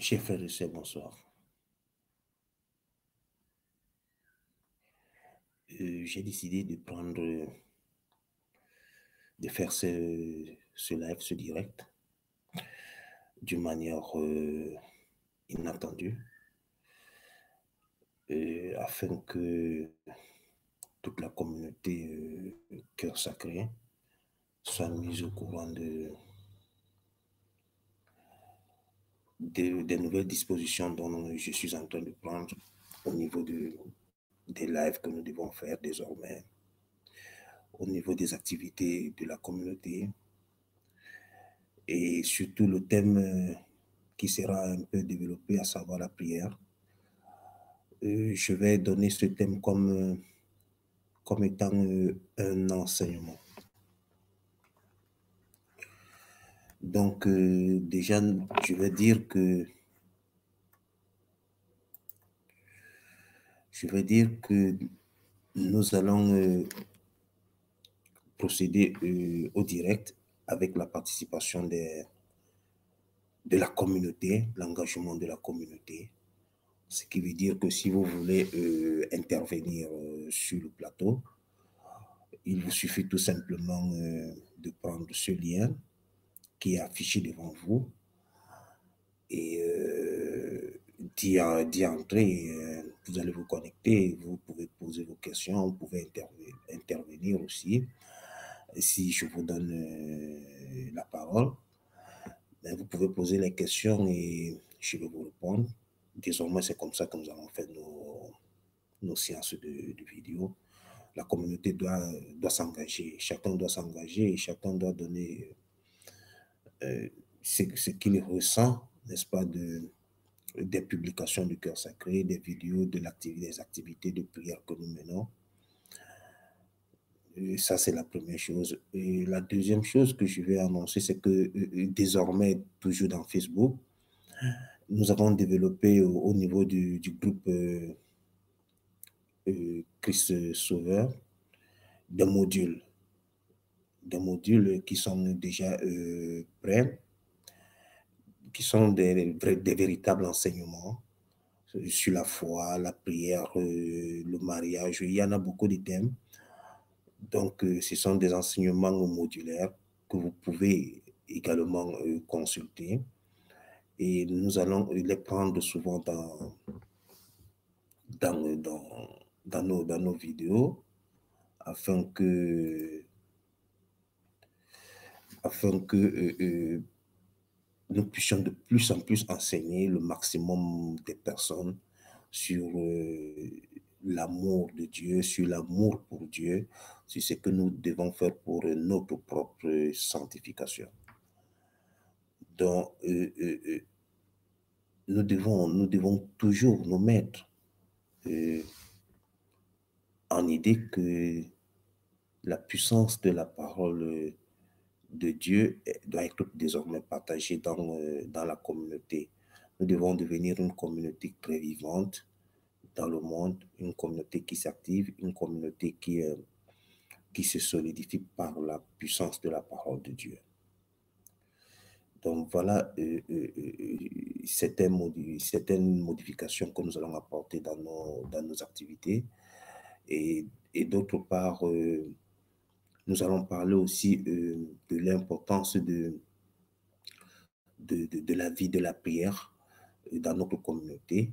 Chers frères et sœurs, bonsoir. J'ai décidé de faire ce live, ce direct, d'une manière inattendue, afin que toute la communauté Cœur Sacré soit mise au courant des nouvelles dispositions dont je suis en train de prendre au niveau des lives que nous devons faire désormais, au niveau des activités de la communauté et surtout le thème qui sera un peu développé, à savoir la prière. Je vais donner ce thème comme étant un enseignement. Donc, déjà, je vais dire que nous allons procéder au direct avec la participation de la communauté, l'engagement de la communauté. Ce qui veut dire que si vous voulez intervenir sur le plateau, il vous suffit tout simplement de prendre ce lien qui est affiché devant vous et d'y entrer. Vous allez vous connecter, vous pouvez poser vos questions, vous pouvez intervenir aussi. Si je vous donne la parole, ben, vous pouvez poser les questions et je vais vous répondre. Désormais, c'est comme ça que nous allons faire nos séances de vidéo. La communauté doit s'engager, chacun doit s'engager et chacun doit donner ce qu'il ressent, n'est-ce pas, des publications du Cœur Sacré, des vidéos, des activités de prière que nous menons. Et ça, c'est la première chose. Et la deuxième chose que je vais annoncer, c'est que désormais, toujours dans Facebook, nous avons développé au niveau du groupe Christ Sauveur des modules qui sont déjà prêts, qui sont des véritables enseignements sur la foi, la prière, le mariage. Il y en a beaucoup de thèmes. Donc, ce sont des enseignements modulaires que vous pouvez également consulter. Et nous allons les prendre souvent dans nos vidéos afin que nous puissions de plus en plus enseigner le maximum des personnes sur l'amour de Dieu, sur l'amour pour Dieu, sur ce que nous devons faire pour notre propre sanctification. Donc, nous devons toujours nous mettre en idée que la puissance de la parole de Dieu doit être désormais partagée dans la communauté. Nous devons devenir une communauté très vivante dans le monde, une communauté qui s'active, une communauté qui se solidifie par la puissance de la parole de Dieu. Donc voilà certaines modifications que nous allons apporter dans nos activités. Et d'autre part, nous allons parler aussi de l'importance de la vie de la prière dans notre communauté,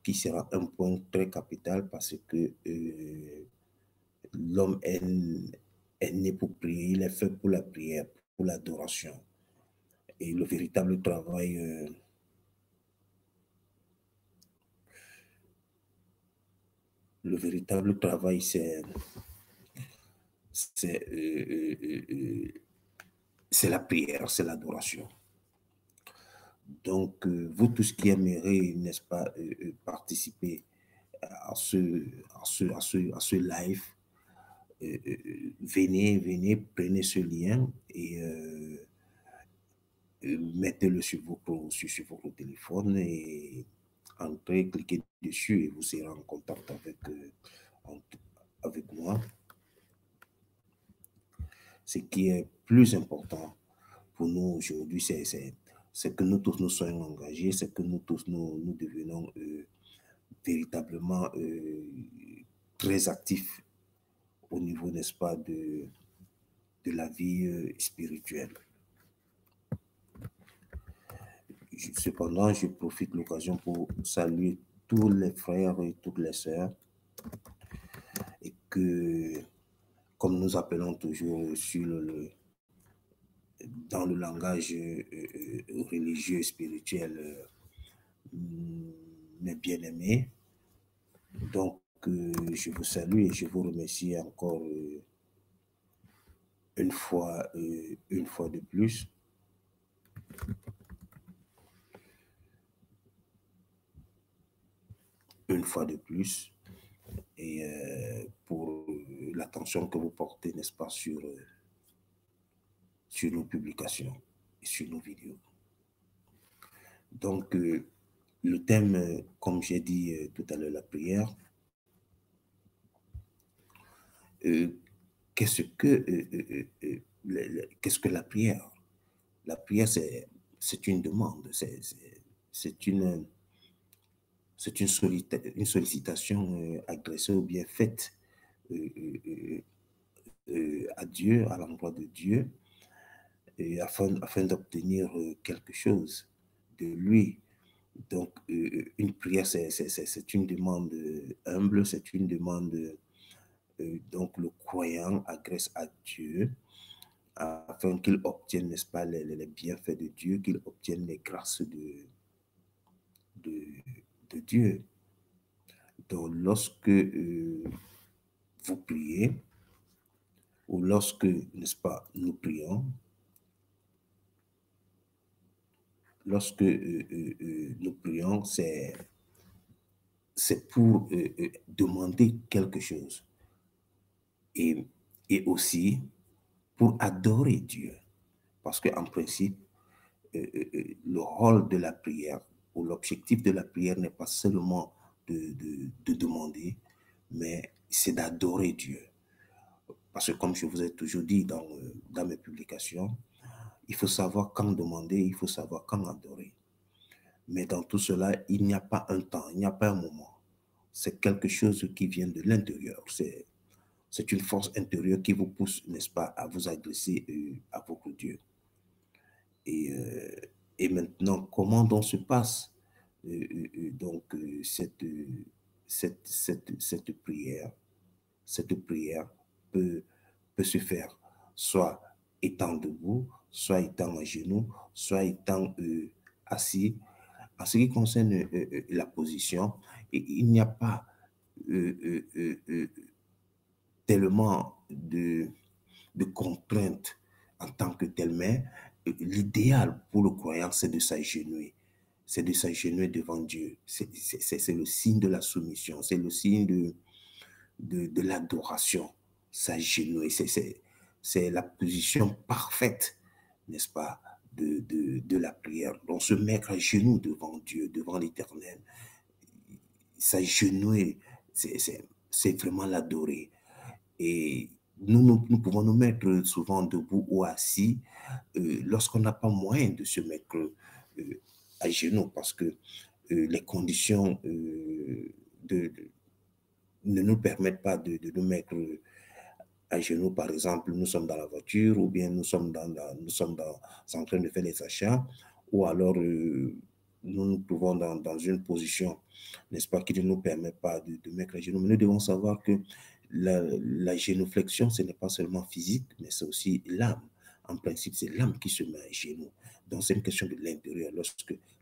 qui sera un point très capital parce que l'homme est né pour prier, il est fait pour la prière, pour l'adoration. Et le véritable travail c'est la prière, c'est l'adoration. Donc, vous tous qui aimeriez, n'est-ce pas, participer à ce live, venez, prenez ce lien et mettez-le sur votre téléphone et entrez, cliquez dessus et vous serez en contact avec moi. Ce qui est plus important pour nous aujourd'hui, c'est que nous tous nous soyons engagés, c'est que nous tous nous devenons véritablement très actifs au niveau, n'est-ce pas, de la vie spirituelle. Cependant, je profite de l'occasion pour saluer tous les frères et toutes les sœurs et que, comme nous appelons toujours dans le langage religieux, spirituel, mes bien-aimés, donc je vous salue et je vous remercie encore une fois de plus. Une fois de plus, et pour l'attention que vous portez, n'est-ce pas, sur nos publications et sur nos vidéos. Donc, le thème, comme j'ai dit tout à l'heure, la prière, qu'est-ce que la prière? La prière, c'est une demande, c'est une sollicitation adressée ou bien faite à Dieu, à l'endroit de Dieu, et afin d'obtenir quelque chose de lui. Donc, une prière, c'est une demande humble, c'est une demande, donc le croyant adresse à Dieu afin qu'il obtienne, n'est-ce pas, les bienfaits de Dieu, qu'il obtienne les grâces de, de Dieu. Donc, lorsque vous priez, ou lorsque, n'est-ce pas, nous prions, lorsque nous prions, c'est pour demander quelque chose et, et aussi pour adorer Dieu. Parce qu'en principe, le rôle de la prière ou l'objectif de la prière n'est pas seulement de demander, mais c'est d'adorer Dieu. Parce que comme je vous ai toujours dit dans mes publications, il faut savoir quand demander, il faut savoir quand adorer. Mais dans tout cela, il n'y a pas un temps, il n'y a pas un moment. C'est quelque chose qui vient de l'intérieur. C'est une force intérieure qui vous pousse, n'est-ce pas, à vous adresser à votre Dieu. Et, euh, et maintenant, comment donc se passe donc cette prière? Cette prière peut se faire soit étant debout, soit étant à genoux, soit étant assis. En ce qui concerne la position, il n'y a pas euh, euh, euh, tellement de contraintes en tant que tel, mais l'idéal pour le croyant, c'est de s'agenouiller. C'est de s'agenouiller devant Dieu. C'est le signe de la soumission, c'est le signe de l'adoration. S'agenouiller, c'est la position parfaite, n'est-ce pas, de la prière. On se met à genoux devant Dieu, devant l'Éternel. S'agenouiller, c'est vraiment l'adorer. Et nous pouvons nous mettre souvent debout ou assis lorsqu'on n'a pas moyen de se mettre à genoux parce que les conditions ne nous permettent pas de nous mettre à genoux. Par exemple, nous sommes dans la voiture ou bien nous sommes en train de faire les achats ou alors nous nous trouvons dans une position, n'est-ce pas, qui ne nous permet pas de mettre à genoux. Mais nous devons savoir que la génuflexion, ce n'est pas seulement physique, mais c'est aussi l'âme. En principe, c'est l'âme qui se met à genoux. Donc, c'est une question de l'intérieur.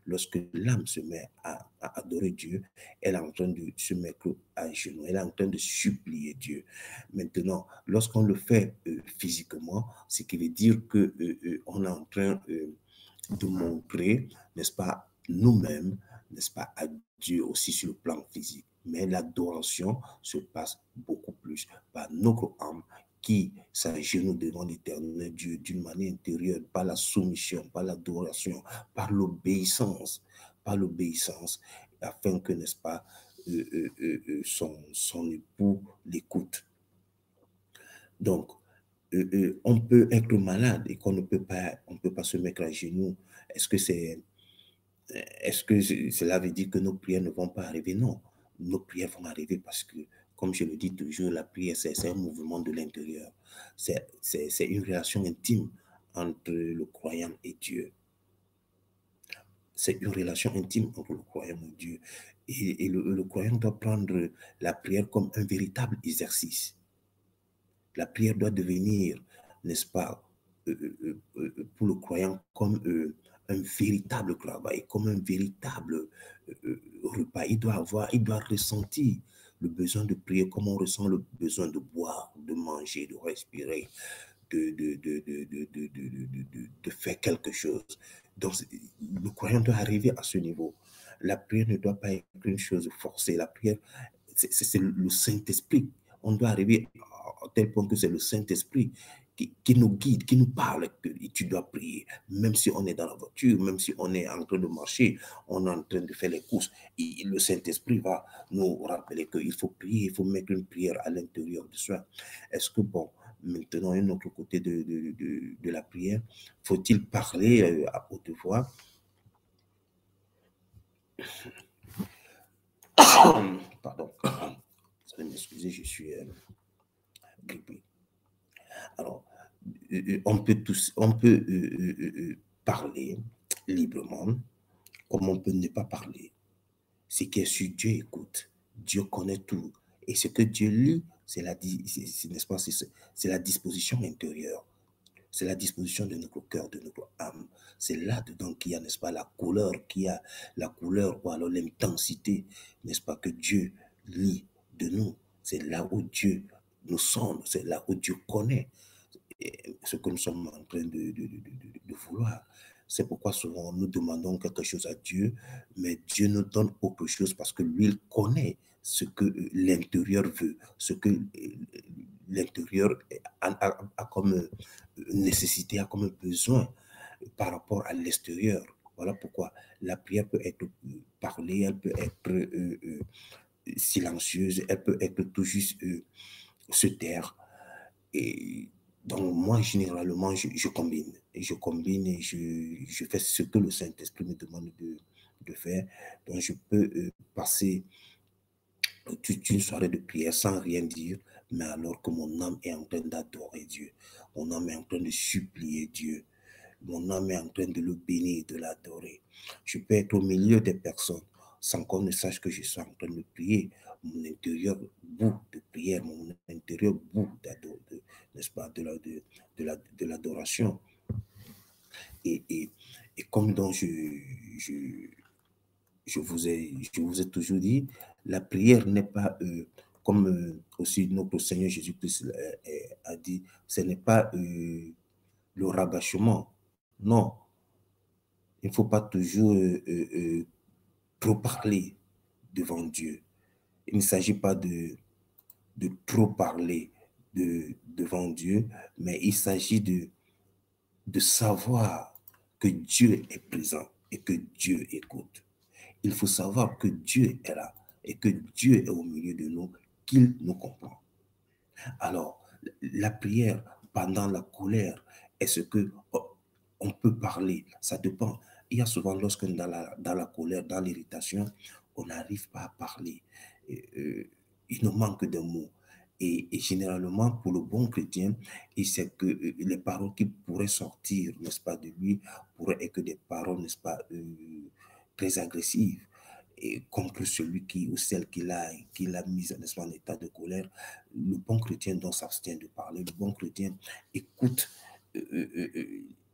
Lorsque l'âme se met à adorer Dieu, elle est en train de se mettre à genoux. Elle est en train de supplier Dieu. Maintenant, lorsqu'on le fait physiquement, ce qui veut dire qu'on est en train de montrer, n'est-ce pas, nous-mêmes, n'est-ce pas, à Dieu aussi sur le plan physique. Mais l'adoration se passe beaucoup plus par notre âme qui s'agenouille devant l'éternel Dieu d'une manière intérieure, par la soumission, par l'adoration, par l'obéissance, afin que, n'est-ce pas, son époux l'écoute. Donc, on peut être malade et qu'on ne peut pas, on peut pas se mettre à genoux. Est-ce que cela veut dire que nos prières ne vont pas arriver? Non, nos prières vont arriver parce que, comme je le dis toujours, la prière, c'est un mouvement de l'intérieur. C'est une relation intime entre le croyant et Dieu. C'est une relation intime entre le croyant et Dieu. Et le croyant doit prendre la prière comme un véritable exercice. La prière doit devenir, n'est-ce pas, pour le croyant comme un véritable travail, comme un véritable repas. Il doit ressentir le besoin de prier comme on ressent le besoin de boire, de manger, de respirer, de faire quelque chose. Donc, le croyant doit arriver à ce niveau. La prière ne doit pas être une chose forcée. La prière, c'est le Saint-Esprit. On doit arriver à tel point que c'est le Saint-Esprit qui nous guide, qui nous parle, que tu dois prier. Même si on est dans la voiture, même si on est en train de marcher, on est en train de faire les courses, le Saint-Esprit va nous rappeler qu'il faut prier, il faut mettre une prière à l'intérieur de soi. Est-ce que, bon, maintenant, un autre côté de la prière, faut-il parler à haute voix? Pardon. Vous allez m'excuser, je suis grippé. Alors, on peut parler librement, comme on peut ne pas parler. Ce qui est sur Dieu écoute. Dieu connaît tout. Et ce que Dieu lit, n'est-ce pas, c'est la disposition intérieure. C'est la disposition de notre cœur, de notre âme. C'est là-dedans qu'il y a, n'est-ce pas, la couleur ou alors l'intensité, n'est-ce pas, que Dieu lit de nous. C'est là où Dieu nous sonde, c'est là où Dieu connaît ce que nous sommes en train de vouloir. C'est pourquoi souvent nous demandons quelque chose à Dieu, mais Dieu nous donne autre chose parce que lui, il connaît ce que l'intérieur veut, ce que l'intérieur a comme nécessité, a comme besoin par rapport à l'extérieur. Voilà pourquoi la prière peut être parlée, elle peut être silencieuse, elle peut être tout juste se taire. Et donc, moi, généralement, je combine. Et je combine et je fais ce que le Saint-Esprit me demande de faire. Donc, je peux passer toute une soirée de prière sans rien dire, mais alors que mon âme est en train d'adorer Dieu. Mon âme est en train de supplier Dieu. Mon âme est en train de le bénir, de l'adorer. Je peux être au milieu des personnes sans qu'on ne sache que je suis en train de prier. Mon intérieur bout de prière, mon intérieur bout n'est-ce pas, de l'adoration. Et comme donc je vous ai toujours dit, la prière n'est pas, comme aussi notre Seigneur Jésus-Christ a dit, ce n'est pas le rabâchement. Non, il ne faut pas toujours trop parler devant Dieu. Il ne s'agit pas de trop parler devant Dieu, mais il s'agit de savoir que Dieu est présent et que Dieu écoute. Il faut savoir que Dieu est là et que Dieu est au milieu de nous, qu'il nous comprend. Alors, la prière pendant la colère, est-ce que on peut parler? Ça dépend. Il y a souvent, lorsque dans la colère, dans l'irritation, on n'arrive pas à parler. Il nous manque de mots. Et généralement, pour le bon chrétien, il sait que les paroles qui pourraient sortir, n'est-ce pas, de lui, pourraient être que des paroles, n'est-ce pas, très agressives et contre celui qui ou celle qui l'a mise, n'est-ce pas, en état de colère. Le bon chrétien donc s'abstient de parler. Le bon chrétien écoute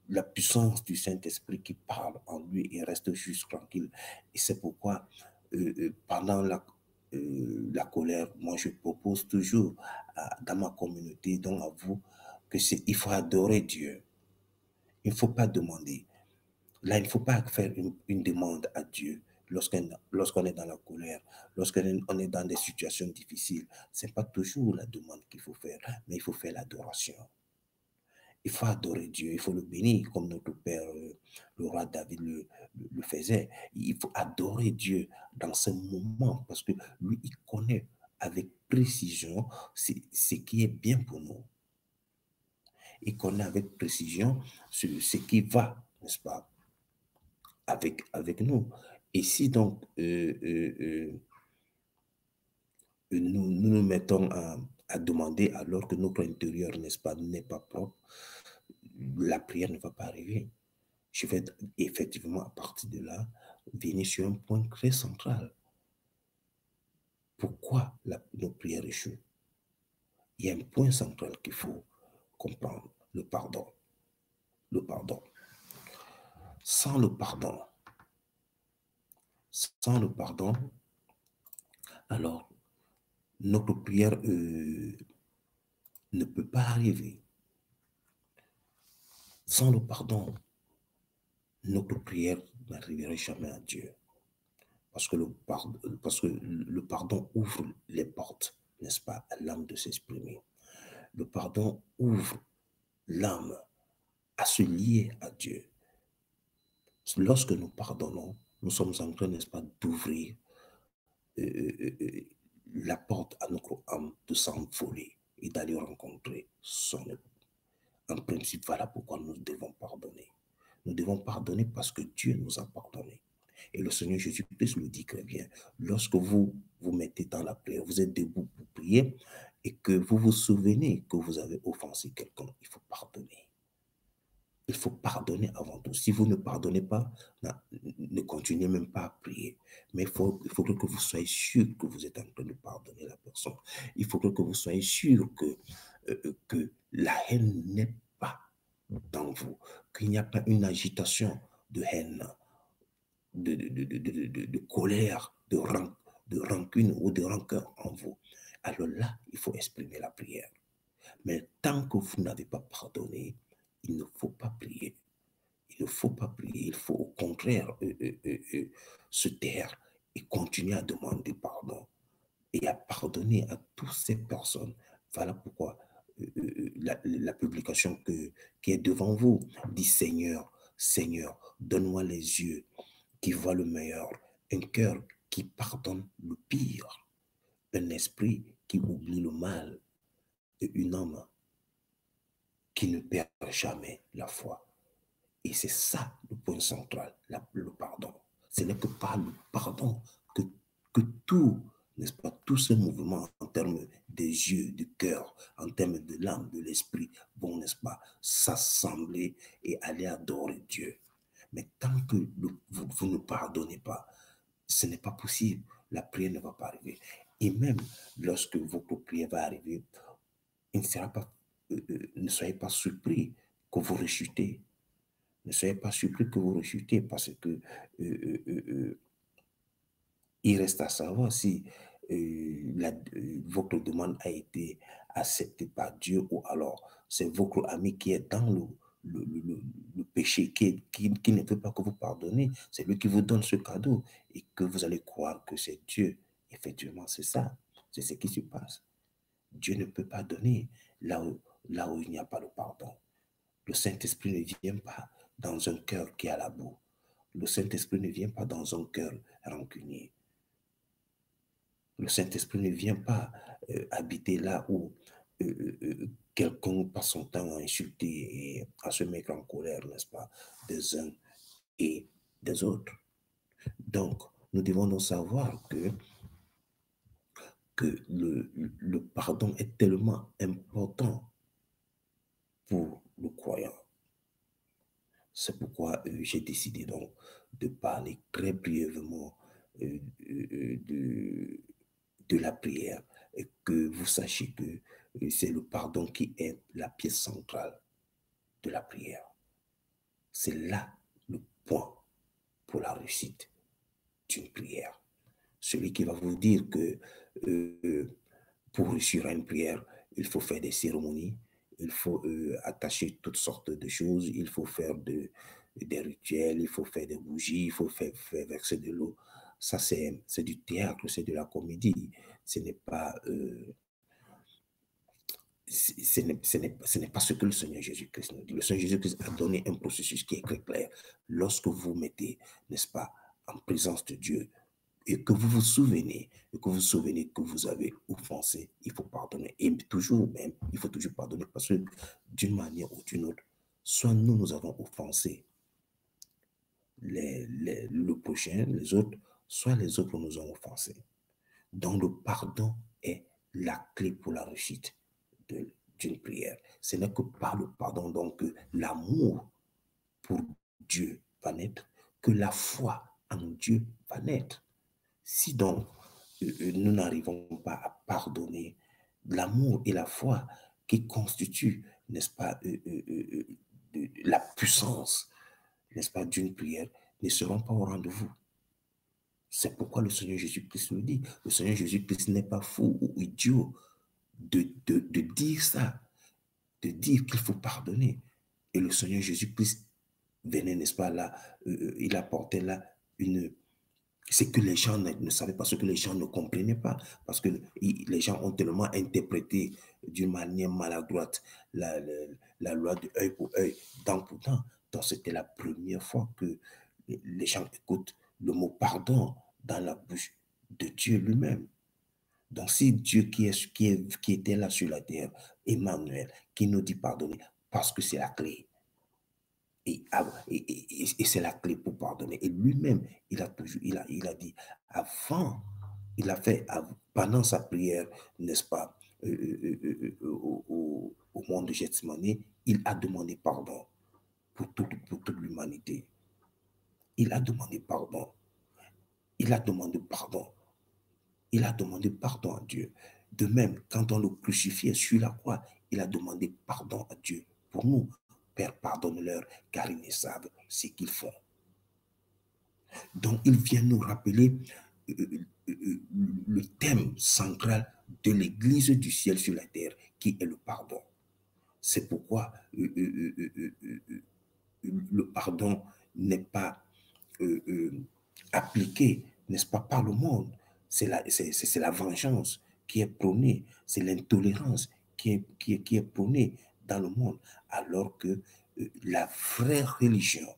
la puissance du Saint-Esprit qui parle en lui et reste juste tranquille. Et c'est pourquoi pendant la colère, moi je propose toujours dans ma communauté, donc à vous, il faut adorer Dieu. Il ne faut pas demander. Là, il ne faut pas faire une demande à Dieu lorsqu'on est dans la colère, lorsqu'on est dans des situations difficiles. Ce n'est pas toujours la demande qu'il faut faire, mais il faut faire l'adoration. Il faut adorer Dieu, il faut le bénir comme notre Père, le roi David le faisait. Il faut adorer Dieu dans ce moment parce que lui, il connaît avec précision ce qui est bien pour nous. et connaît avec précision ce qui va, n'est-ce pas, avec nous. Et si donc nous mettons à demander alors que notre intérieur, n'est-ce pas, n'est pas propre, la prière ne va pas arriver. Je vais effectivement, à partir de là, venir sur un point très central. Pourquoi nos prières échouent? Il y a un point central qu'il faut comprendre, le pardon. Le pardon. Sans le pardon, sans le pardon, alors notre prière ne peut pas arriver. Sans le pardon, notre prière n'arriverait jamais à Dieu. Parce que le pardon ouvre les portes, n'est-ce pas, à l'âme de s'exprimer. Le pardon ouvre l'âme à se lier à Dieu. Lorsque nous pardonnons, nous sommes en train, n'est-ce pas, d'ouvrir la porte à notre âme de s'envoler et d'aller rencontrer son époux. En principe, voilà pourquoi nous devons pardonner. Nous devons pardonner parce que Dieu nous a pardonné. Et le Seigneur Jésus-Christ le dit très bien. Lorsque vous vous mettez dans la prière, vous êtes debout pour prier et que vous vous souvenez que vous avez offensé quelqu'un, il faut pardonner. Il faut pardonner avant tout. Si vous ne pardonnez pas, ne continuez même pas à prier. Mais il faudrait que vous soyez sûr que vous êtes en train de pardonner la personne. Il faudrait que vous soyez sûr que la haine n'est pas dans vous, qu'il n'y a pas une agitation de haine, de colère, de rancune ou de rancœur en vous. Alors là, il faut exprimer la prière. Mais tant que vous n'avez pas pardonné, il ne faut pas prier. Il ne faut pas prier, il faut au contraire se taire et continuer à demander pardon et à pardonner à toutes ces personnes. Voilà pourquoi la publication qui est devant vous dit Seigneur, Seigneur, donne-moi les yeux qui voient le meilleur, un cœur qui pardonne le pire, un esprit qui oublie le mal et une âme qui ne perd jamais la foi. Et c'est ça le point central, le pardon. Ce n'est que par le pardon que tout, n'est-ce pas, tout ce mouvement en termes des yeux, du cœur, en termes de l'âme, de l'esprit, vont, n'est-ce pas, s'assembler et aller adorer Dieu. Mais tant que vous ne pardonnez pas, ce n'est pas possible. La prière ne va pas arriver. Et même lorsque votre prière va arriver, il ne sera pas, ne soyez pas surpris que vous rechutez. Ne soyez pas surpris que vous rechutez parce que il reste à savoir si votre demande a été acceptée par Dieu ou alors c'est votre ami qui est dans le péché, qui ne veut pas que vous pardonnez. C'est lui qui vous donne ce cadeau et que vous allez croire que c'est Dieu. Effectivement, c'est ça. C'est ce qui se passe. Dieu ne peut pas donner là où il n'y a pas le pardon. Le Saint-Esprit ne vient pas dans un cœur qui a la boue. Le Saint-Esprit ne vient pas dans un cœur rancunier. Le Saint-Esprit ne vient pas habiter là où quelqu'un passe son temps à insulter et à se mettre en colère, n'est-ce pas, des uns et des autres. Donc, nous devons donc savoir que le pardon est tellement important pour le croyant. C'est pourquoi j'ai décidé donc de parler très brièvement de la prière et que vous sachiez que c'est le pardon qui est la pièce centrale de la prière. C'est là le point pour la réussite d'une prière. Celui qui va vous dire que pour réussir à une prière, il faut faire des cérémonies, il faut attacher toutes sortes de choses, il faut faire des rituels, il faut faire des bougies, il faut faire verser de l'eau. Ça, c'est du théâtre, c'est de la comédie. Ce n'est pas, ce n'est pas ce que le Seigneur Jésus-Christ nous dit. Le Seigneur Jésus-Christ a donné un processus qui est très clair. Lorsque vous mettez, n'est-ce pas, en présence de Dieu, et que vous vous souvenez, que vous avez offensé, il faut pardonner. Et toujours même, il faut toujours pardonner parce que d'une manière ou d'une autre, soit nous avons offensé le prochain, les autres, soit les autres nous ont offensés. Donc le pardon est la clé pour la réussite d'une prière. Ce n'est que par le pardon donc que l'amour pour Dieu va naître, que la foi en Dieu va naître. Si donc nous n'arrivons pas à pardonner, l'amour et la foi qui constituent, n'est-ce pas, la puissance, n'est-ce pas, d'une prière, ne seront pas au rendez-vous. C'est pourquoi le Seigneur Jésus-Christ le dit. Le Seigneur Jésus-Christ n'est pas fou ou idiot de dire ça, de dire qu'il faut pardonner. Et le Seigneur Jésus-Christ venait, n'est-ce pas, là, il apportait là une... C'est que les gens ne savaient pas, ce que les gens ne comprenaient pas, parce que les gens ont tellement interprété d'une manière maladroite la loi de œil pour œil, dent pour dent. Donc c'était la première fois que les gens écoutent le mot pardon dans la bouche de Dieu lui-même. Donc si Dieu qui était là sur la terre, Emmanuel, qui nous dit pardonner, parce que c'est la clé. Et c'est la clé pour pardonner. Et lui-même, il a toujours, il a dit, avant, il a fait, pendant sa prière, n'est-ce pas, au monde de Gethsemane, il a demandé pardon pour toute l'humanité. Il a demandé pardon. Il a demandé pardon. Il a demandé pardon à Dieu. De même, quand on le crucifiait sur la croix, il a demandé pardon à Dieu pour nous. Père, pardonne-leur, car ils ne savent ce qu'ils font. Donc, il vient nous rappeler le thème central de l'Église du ciel sur la terre, qui est le pardon. C'est pourquoi le pardon n'est pas appliqué, n'est-ce pas, par le monde. C'est la vengeance qui est prônée, c'est l'intolérance qui est prônée dans le monde, alors que la vraie religion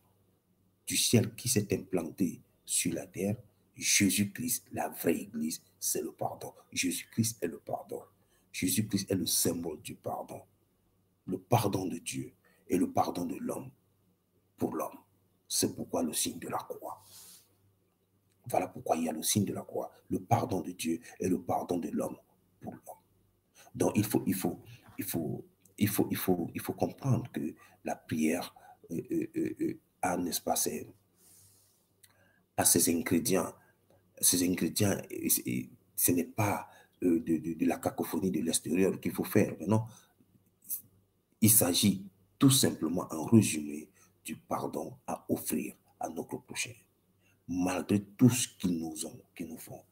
du ciel qui s'est implantée sur la terre, Jésus-Christ, la vraie Église, c'est le pardon. Jésus-Christ est le pardon. Jésus-Christ est le symbole du pardon. Le pardon de Dieu et le pardon de l'homme pour l'homme. C'est pourquoi le signe de la croix. Voilà pourquoi il y a le signe de la croix, le pardon de Dieu et le pardon de l'homme pour l'homme. Donc il faut comprendre que la prière a, n'est-ce pas, a ses ingrédients. Ces ingrédients, ce n'est pas de la cacophonie de l'extérieur qu'il faut faire, mais non. Il s'agit tout simplement, en résumé, du pardon à offrir à notre prochain. Malgré tout ce qu'ils nous font,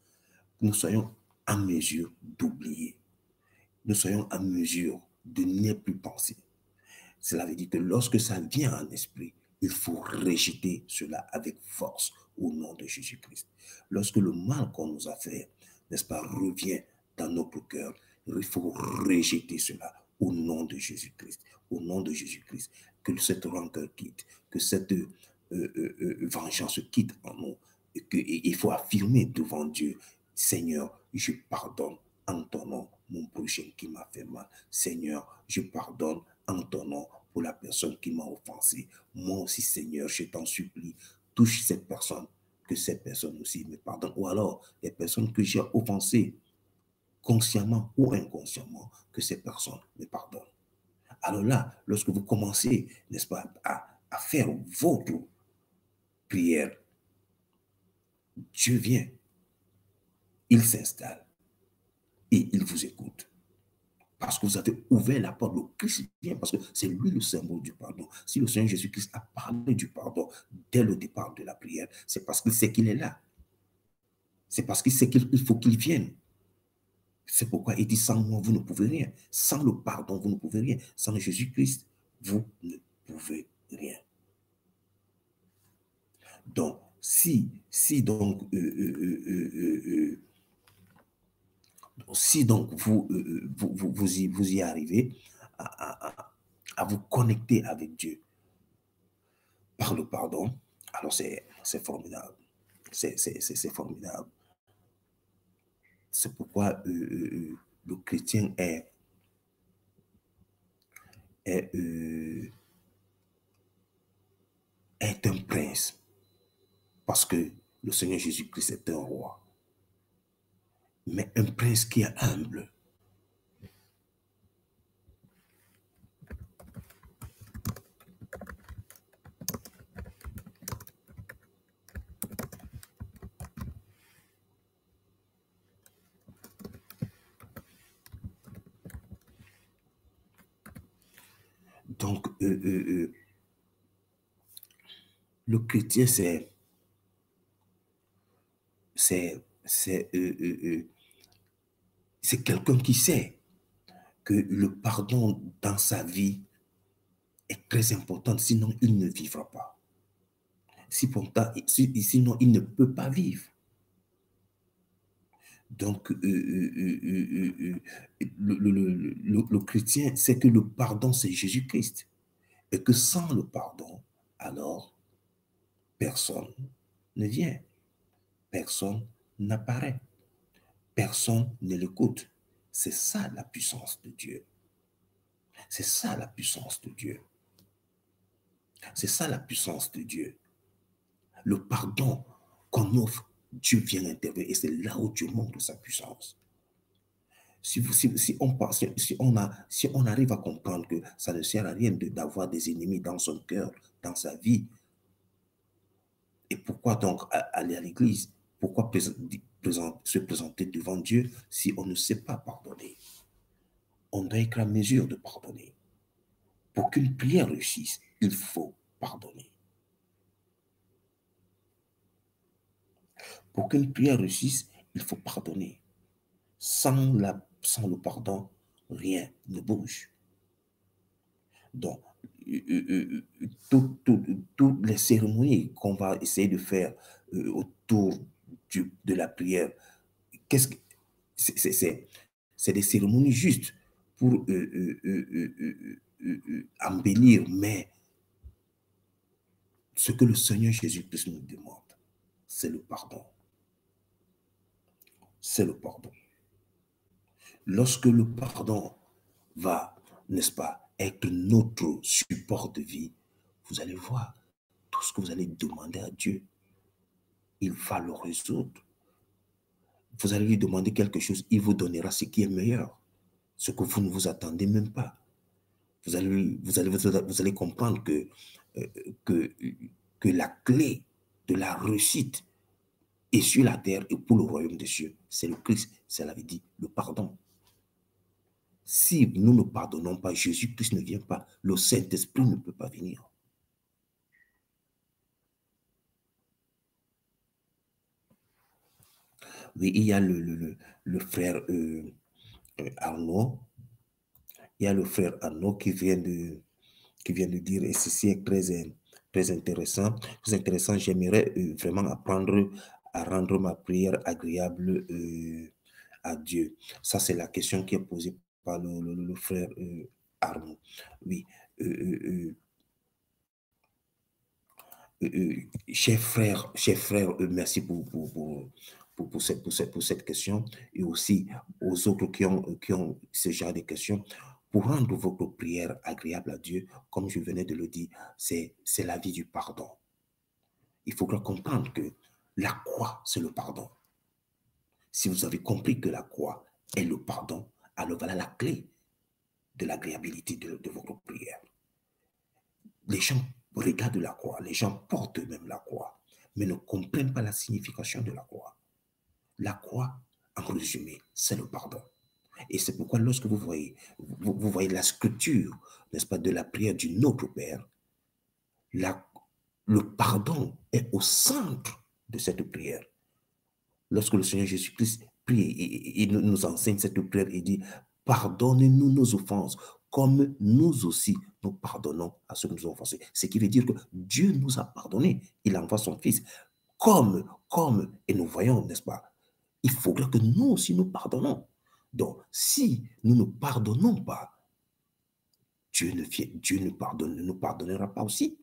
nous soyons en mesure d'oublier. Nous soyons en mesure de n'y plus penser. Cela veut dire que lorsque ça vient en esprit, il faut rejeter cela avec force au nom de Jésus-Christ. Lorsque le mal qu'on nous a fait, n'est-ce pas, revient dans notre cœur, il faut rejeter cela au nom de Jésus-Christ. Au nom de Jésus-Christ. Que cette rancœur quitte, que cette vengeance quitte en nous. Et il faut affirmer devant Dieu, Seigneur, je pardonne en ton nom mon prochain qui m'a fait mal. Seigneur, je pardonne en ton nom pour la personne qui m'a offensé. Moi aussi, Seigneur, je t'en supplie, touche cette personne, que cette personne aussi me pardonne. Ou alors, les personnes que j'ai offensées, consciemment ou inconsciemment, que ces personnes me pardonnent. Alors là, lorsque vous commencez, n'est-ce pas, à faire votre prière, Dieu vient, il s'installe et il vous écoute. Parce que vous avez ouvert la porte, le Christ vient, parce que c'est lui le symbole du pardon. Si le Seigneur Jésus-Christ a parlé du pardon dès le départ de la prière, c'est parce qu'il sait qu'il est là. C'est parce qu'il sait qu'il faut qu'il vienne. C'est pourquoi il dit, sans moi, vous ne pouvez rien. Sans le pardon, vous ne pouvez rien. Sans Jésus-Christ, vous ne pouvez rien. Donc, si donc vous y arrivez à vous connecter avec Dieu par le pardon, alors c'est formidable. C'est formidable. C'est pourquoi le chrétien est, est un prince, parce que le Seigneur Jésus-Christ est un roi, mais un prince qui est humble. Donc, le chrétien, c'est quelqu'un qui sait que le pardon dans sa vie est très important, sinon il ne vivra pas. Sinon, il ne peut pas vivre. Donc, le chrétien sait que le pardon, c'est Jésus-Christ. Et que sans le pardon, alors, personne ne vient. Personne n'apparaît. Personne ne l'écoute. C'est ça la puissance de Dieu. C'est ça la puissance de Dieu. C'est ça la puissance de Dieu. Le pardon qu'on offre, Dieu vient intervenir. Et c'est là où Dieu montre sa puissance. Si on arrive à comprendre que ça ne sert à rien d'avoir des ennemis dans son cœur, dans sa vie, et pourquoi donc aller à l'église? Pourquoi se présenter devant Dieu si on ne sait pas pardonner? On doit être à mesure de pardonner. Pour qu'une prière réussisse, il faut pardonner. Pour qu'une prière réussisse, il faut pardonner. Sans le pardon, rien ne bouge. Donc, toutes les cérémonies qu'on va essayer de faire autour de la prière, qu'est-ce que c'est des cérémonies justes pour embellir, mais ce que le Seigneur Jésus-Christ nous demande, c'est le pardon. C'est le pardon. Lorsque le pardon va, n'est-ce pas, être notre support de vie, vous allez voir, tout ce que vous allez demander à Dieu, il va le résoudre. Vous allez lui demander quelque chose, il vous donnera ce qui est meilleur, ce que vous ne vous attendez même pas. Vous allez comprendre euh, que, que la clé de la réussite est sur la terre et pour le royaume des cieux. C'est le Christ, c'est la vie, le pardon. Si nous ne pardonnons pas, Jésus-Christ ne vient pas, le Saint-Esprit ne peut pas venir. Oui, il y a le frère Arnaud. Il y a le frère Arnaud qui vient de dire, et ceci est très intéressant. Très intéressant, j'aimerais vraiment apprendre à rendre ma prière agréable à Dieu. Ça, c'est la question qui est posée par le frère Arnaud. Oui. Chers frères, merci pour cette question et aussi aux autres qui ont ce genre de questions. Pour rendre votre prière agréable à Dieu, comme je venais de le dire, c'est la vie du pardon. Il faudra comprendre que la croix, c'est le pardon. Si vous avez compris que la croix est le pardon, alors voilà la clé de l'agréabilité de votre prière. Les gens regardent la croix, les gens portent même la croix, mais ne comprennent pas la signification de la croix. La croix, en résumé, c'est le pardon. Et c'est pourquoi lorsque vous voyez la scripture, n'est-ce pas, de la prière du Notre Père, le pardon est au centre de cette prière. Lorsque le Seigneur Jésus-Christ prie et nous enseigne cette prière, il dit, pardonnez-nous nos offenses, comme nous aussi nous pardonnons à ceux qui nous ont offensés. Ce qui veut dire que Dieu nous a pardonné. Il envoie son Fils. Et nous voyons, n'est-ce pas, il faudra que nous aussi nous pardonnons. Donc, si nous ne pardonnons pas, Dieu ne nous pardonnera pas aussi.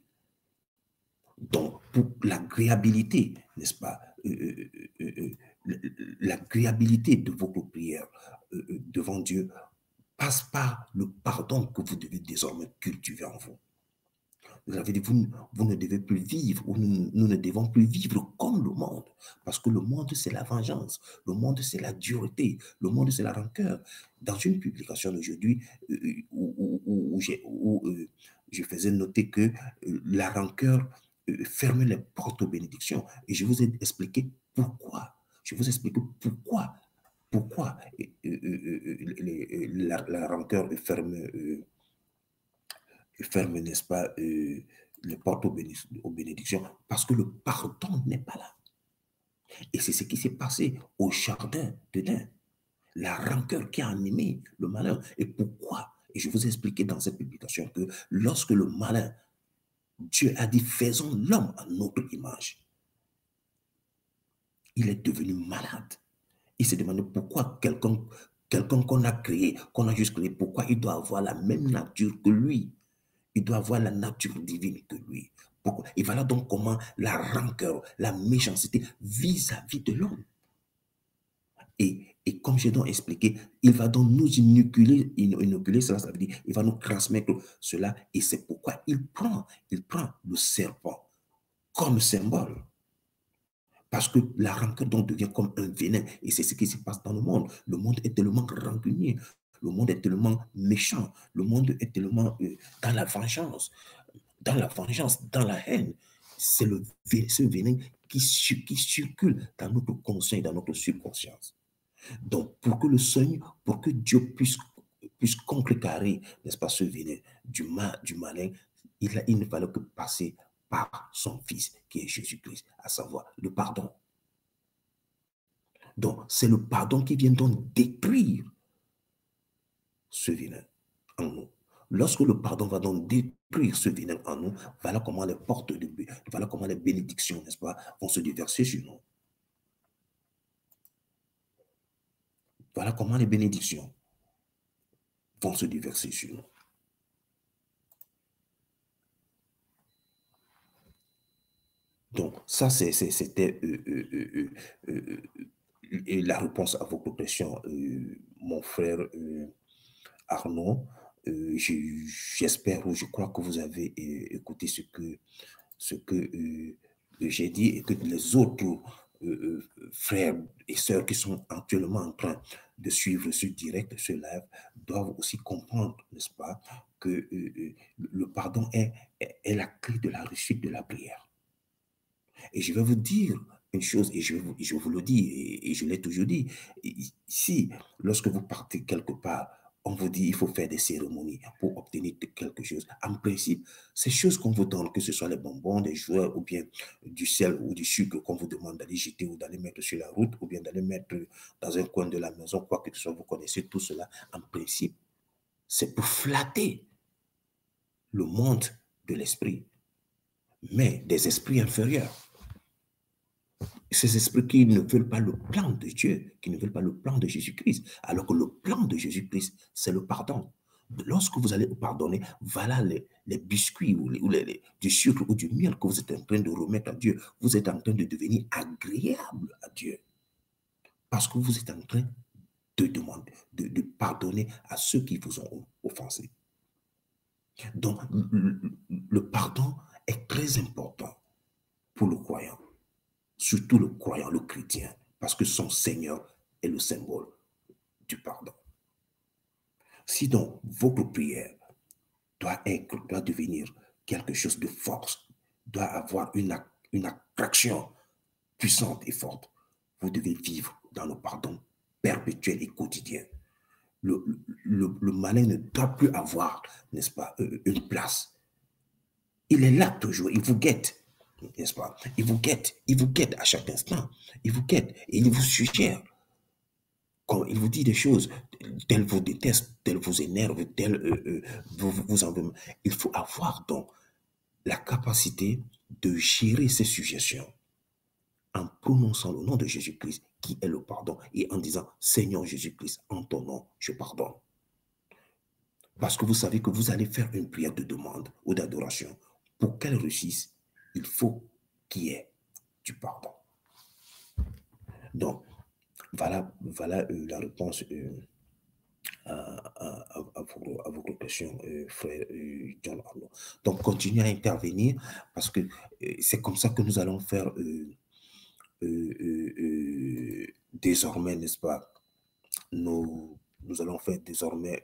Donc, pour l'agréabilité, n'est-ce pas, l'agréabilité de votre prière devant Dieu passe par le pardon que vous devez désormais cultiver en vous. Vous avez dit, vous ne devez plus vivre, ou nous ne devons plus vivre comme le monde, parce que le monde, c'est la vengeance, le monde, c'est la dureté, le monde, c'est la rancœur. Dans une publication d'aujourd'hui, où je faisais noter que la rancœur ferme les portes aux bénédictions. Et je vous ai expliqué pourquoi. Je vous ai expliqué pourquoi la rancœur ferme, n'est-ce pas, les portes aux bénédictions, parce que le pardon n'est pas là. Et c'est ce qui s'est passé au jardin d'Éden. La rancœur qui a animé le malheur. Et pourquoi? Et je vous ai expliqué dans cette publication que lorsque le malin, Dieu a dit, faisons l'homme à notre image, il est devenu malade. Il s'est demandé pourquoi quelqu'un qu'on a créé, qu'on a juste créé, pourquoi il doit avoir la même nature que lui. Il doit avoir la nature divine que lui. Pourquoi? Et voilà donc comment la rancœur, la méchanceté vis-à-vis de l'homme. Et comme j'ai donc expliqué, il va donc nous inoculer cela, ça veut dire, il va nous transmettre cela, et c'est pourquoi il prend le serpent comme symbole. Parce que la rancœur donc devient comme un venin, et c'est ce qui se passe dans le monde. Le monde est tellement rancunier, le monde est tellement méchant, le monde est tellement dans la vengeance, dans la haine. C'est ce venin qui circule dans notre conscience, dans notre subconscience. Donc, pour que Dieu puisse contrecarrer, n'est-ce pas, ce venin du malin, il ne fallait que passer par son Fils, qui est Jésus-Christ, à savoir le pardon. Donc, c'est le pardon qui vient donc détruire ce venin en nous. Lorsque le pardon va donc détruire ce venin en nous, voilà comment voilà comment les bénédictions, n'est-ce pas, vont se déverser sur nous. Voilà comment les bénédictions vont se déverser sur nous. Donc, ça, c'était la réponse à vos questions, mon frère Arnaud. J'espère ou je crois que vous avez écouté ce que j'ai dit, et que les autres frères et sœurs qui sont actuellement en train de suivre ce direct, ce live, doivent aussi comprendre, n'est-ce pas, que le pardon est la clé de la réussite de la prière. Et je vais vous dire une chose, et je vous le dis, et je l'ai toujours dit, si lorsque vous partez quelque part, on vous dit il faut faire des cérémonies pour obtenir quelque chose. En principe, ces choses qu'on vous donne, que ce soit les bonbons, des jouets, ou bien du sel ou du sucre qu'on vous demande d'aller jeter ou d'aller mettre sur la route, ou bien d'aller mettre dans un coin de la maison, quoi que ce soit, vous connaissez tout cela. En principe, c'est pour flatter le monde de l'esprit, mais des esprits inférieurs. Ces esprits qui ne veulent pas le plan de Dieu, qui ne veulent pas le plan de Jésus-Christ, alors que le plan de Jésus-Christ, c'est le pardon. Lorsque vous allez pardonner, voilà les biscuits ou du sucre ou du miel que vous êtes en train de remettre à Dieu. Vous êtes en train de devenir agréable à Dieu. Parce que vous êtes en train de demander, de pardonner à ceux qui vous ont offensé. Donc, le pardon est très important pour le croyant. Surtout le croyant, le chrétien, parce que son Seigneur est le symbole du pardon. Si donc votre prière doit devenir quelque chose de force, doit avoir une attraction puissante et forte, vous devez vivre dans le pardon perpétuel et quotidien. Le malin ne doit plus avoir, n'est-ce pas, une place. Il est là toujours, il vous guette. N'est-ce pas? Il vous guette à chaque instant. Il vous guette et il vous suggère. Quand il vous dit des choses, tel vous déteste, tel vous énerve, tel vous en veut. Il faut avoir donc la capacité de gérer ces suggestions en prononçant le nom de Jésus-Christ, qui est le pardon, et en disant, Seigneur Jésus-Christ, en ton nom, je pardonne. Parce que vous savez que vous allez faire une prière de demande ou d'adoration. Pour qu'elle réussisse, il faut qu'il y ait du pardon. Donc, Voilà la réponse à vos questions, frère John Arnaud. Donc, continuez à intervenir parce que c'est comme ça que nous allons faire désormais, n'est-ce pas? Nous allons faire désormais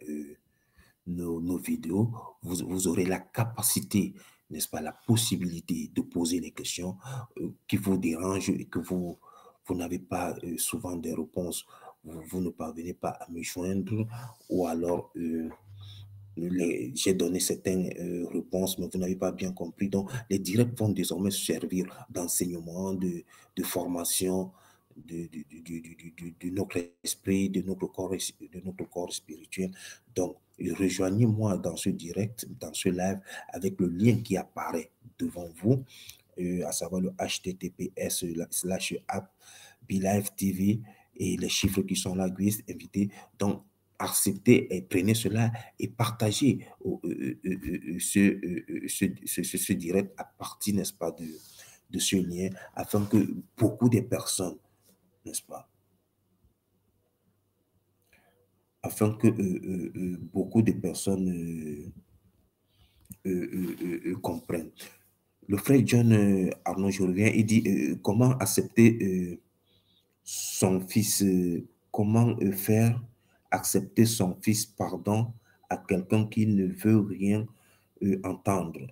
nos vidéos. Vous aurez la capacité, n'est-ce pas, la possibilité de poser les questions qui vous dérangent et que vous n'avez pas souvent des réponses. Vous ne parvenez pas à me joindre ou alors j'ai donné certaines réponses, mais vous n'avez pas bien compris. Donc, les directs vont désormais servir d'enseignement, de formation de notre esprit, de notre corps spirituel. Donc, rejoignez-moi dans ce direct, dans ce live, avec le lien qui apparaît devant vous, à savoir le https://app BeLive TV et les chiffres qui sont là, Guise, invité. Donc, acceptez et prenez cela et partagez ce direct à partir, n'est-ce pas, de ce lien, afin que beaucoup de personnes, n'est-ce pas, afin que beaucoup de personnes comprennent. Le frère John Arnaud, je reviens, il dit comment accepter son fils, comment faire accepter son fils pardon à quelqu'un qui ne veut rien entendre.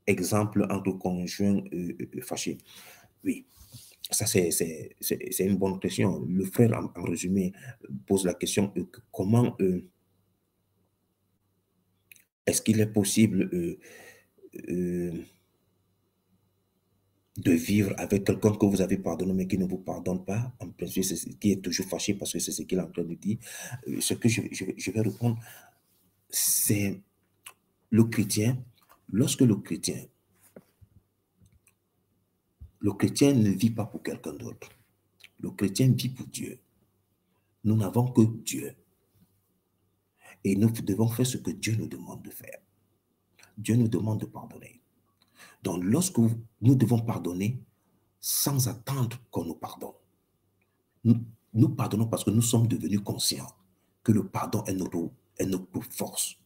Exemple entre conjoints fâchés. Oui, ça c'est une bonne question. Le frère, en résumé, pose la question comment est-ce qu'il est possible euh, de vivre avec quelqu'un que vous avez pardonné mais qui ne vous pardonne pas, en principe, qui est toujours fâché parce que c'est ce qu'il est en train de dire. Ce que je vais répondre, c'est le chrétien, lorsque le chrétien ne vit pas pour quelqu'un d'autre. Le chrétien vit pour Dieu. Nous n'avons que Dieu. Et nous devons faire ce que Dieu nous demande de faire. Dieu nous demande de pardonner. Donc, lorsque nous devons pardonner sans attendre qu'on nous pardonne. Nous pardonnons parce que nous sommes devenus conscients que le pardon est notre force.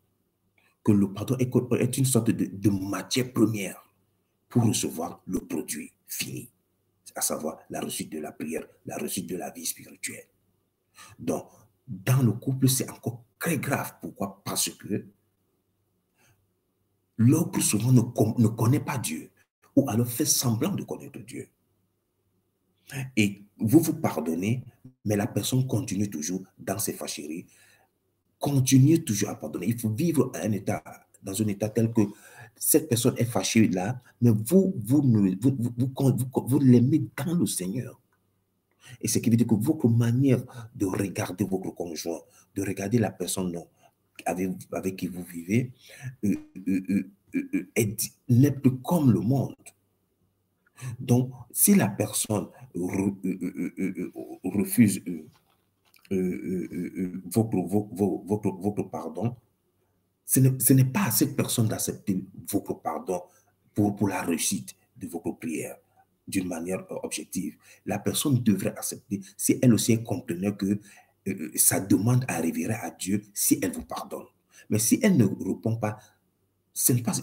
Que le pardon est une sorte de matière première pour recevoir le produit fini, à savoir la réussite de la prière, la réussite de la vie spirituelle. Donc, dans le couple, c'est encore très grave. Pourquoi? Parce que l'autre souvent ne connaît pas Dieu ou alors fait semblant de connaître Dieu. Et vous vous pardonnez, mais la personne continue toujours dans ses fâcheries, continue toujours à pardonner. Il faut vivre dans un état tel que cette personne est fâchée là, mais vous l'aimez dans le Seigneur. Et ce qui veut dire que votre manière de regarder votre conjoint, de regarder la personne non, avec qui vous vivez, n'est plus comme le monde. Donc, si la personne refuse votre pardon, ce n'est pas à cette personne d'accepter votre pardon pour la réussite de votre prière d'une manière objective. La personne devrait accepter si elle aussi comprenait que sa demande arriverait à Dieu si elle vous pardonne. Mais si elle ne répond pas, ce n'est pas,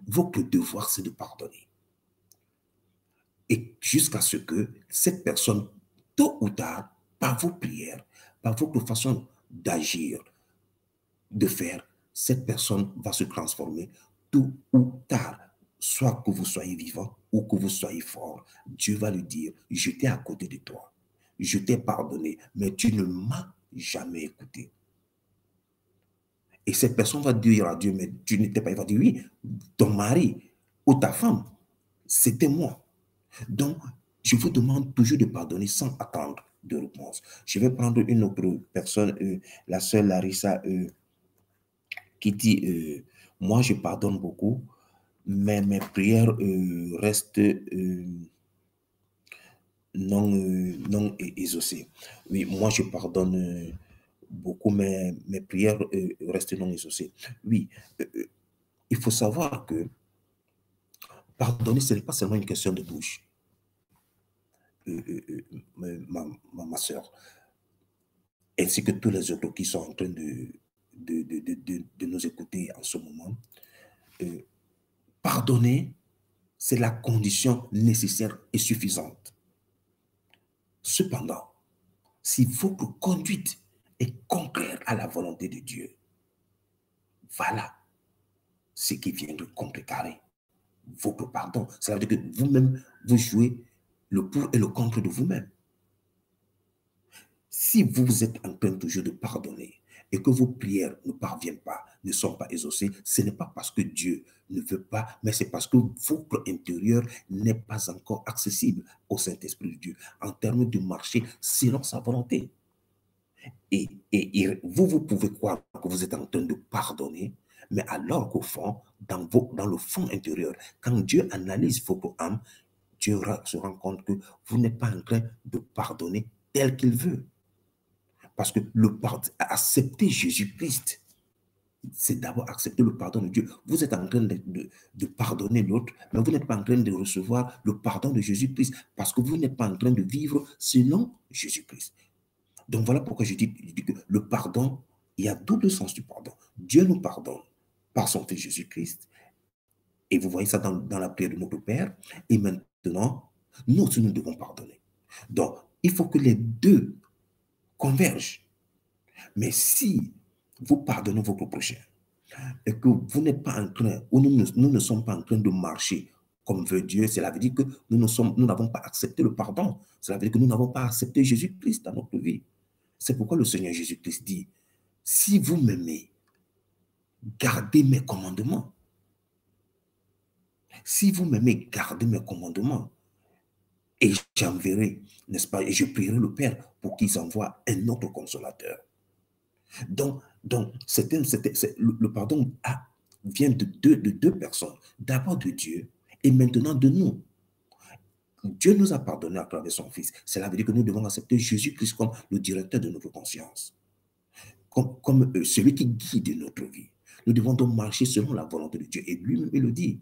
votre devoir, c'est de pardonner. Et jusqu'à ce que cette personne, tôt ou tard, par vos prières, par votre façon d'agir, de faire, cette personne va se transformer tôt ou tard. Soit que vous soyez vivant ou que vous soyez fort, Dieu va lui dire, j'étais à côté de toi, je t'ai pardonné, mais tu ne m'as jamais écouté. Et cette personne va dire à Dieu, mais tu n'étais pas, il va dire, oui, ton mari ou ta femme, c'était moi. Donc, je vous demande toujours de pardonner sans attendre de réponse. Je vais prendre une autre personne, la sœur Larissa, qui dit moi, je pardonne beaucoup, mais mes prières restent non exaucées. Oui, moi, je pardonne beaucoup, mais mes prières restent non exaucées. Oui, il faut savoir que pardonner, ce n'est pas seulement une question de bouche. Ma soeur. ainsi que tous les autres qui sont en train de nous écouter en ce moment, euh, pardonner, c'est la condition nécessaire et suffisante. Cependant, si votre conduite est contraire à la volonté de Dieu, voilà ce qui vient de contrecarrer votre pardon. Ça veut dire que vous-même, vous jouez le pour et le contre de vous-même. Si vous êtes en train toujours de pardonner et que vos prières ne parviennent pas, ne sont pas exaucées, ce n'est pas parce que Dieu ne veut pas, mais c'est parce que votre intérieur n'est pas encore accessible au Saint-Esprit de Dieu en termes de marcher selon sa volonté. Et vous, vous pouvez croire que vous êtes en train de pardonner, mais alors qu'au fond, dans le fond intérieur, quand Dieu analyse votre âme, Dieu se rend compte que vous n'êtes pas en train de pardonner tel qu'il veut. Parce que accepter Jésus-Christ, c'est d'abord accepter le pardon de Dieu. Vous êtes en train de pardonner l'autre, mais vous n'êtes pas en train de recevoir le pardon de Jésus-Christ parce que vous n'êtes pas en train de vivre selon Jésus-Christ. Donc voilà pourquoi je dis que le pardon, il y a double sens du pardon. Dieu nous pardonne par son Fils Jésus-Christ. Et vous voyez ça dans la prière de notre Père. Et maintenant, nous aussi, nous devons pardonner. Donc, il faut que les deux convergent. Mais si vous pardonnez votre prochain et que vous n'êtes pas en train, ou nous ne sommes pas en train de marcher comme veut Dieu, cela veut dire que nous n'avons pas accepté le pardon. Cela veut dire que nous n'avons pas accepté Jésus-Christ dans notre vie. C'est pourquoi le Seigneur Jésus-Christ dit, si vous m'aimez, gardez mes commandements. Si vous m'aimez, gardez mes commandements. Et j'enverrai, n'est-ce pas, et je prierai le Père pour qu'il envoie un autre consolateur. Donc le pardon vient de deux personnes. D'abord de Dieu et maintenant de nous. Dieu nous a pardonné à travers son Fils. Cela veut dire que nous devons accepter Jésus-Christ comme le directeur de notre conscience, comme celui qui guide notre vie. Nous devons donc marcher selon la volonté de Dieu. Et lui-même, il le dit,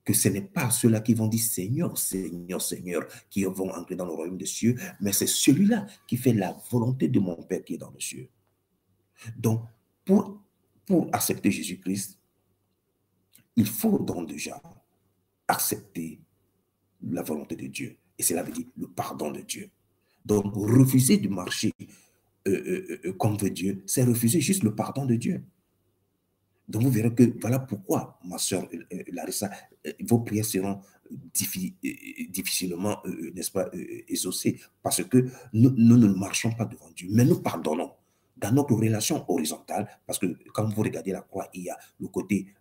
que ce n'est pas ceux-là qui vont dire Seigneur, Seigneur, Seigneur, qui vont entrer dans le royaume des cieux, mais c'est celui-là qui fait la volonté de mon Père qui est dans les cieux. Donc, pour accepter Jésus-Christ, il faut donc déjà accepter la volonté de Dieu. Et cela veut dire le pardon de Dieu. Donc, refuser de marcher comme veut Dieu, c'est refuser juste le pardon de Dieu. Donc, vous verrez que voilà pourquoi, ma soeur Larissa, vos prières seront difficilement, n'est-ce pas, exaucées, parce que nous ne marchons pas devant Dieu, mais nous pardonnons dans notre relation horizontale, parce que quand vous regardez la croix, il y a le côté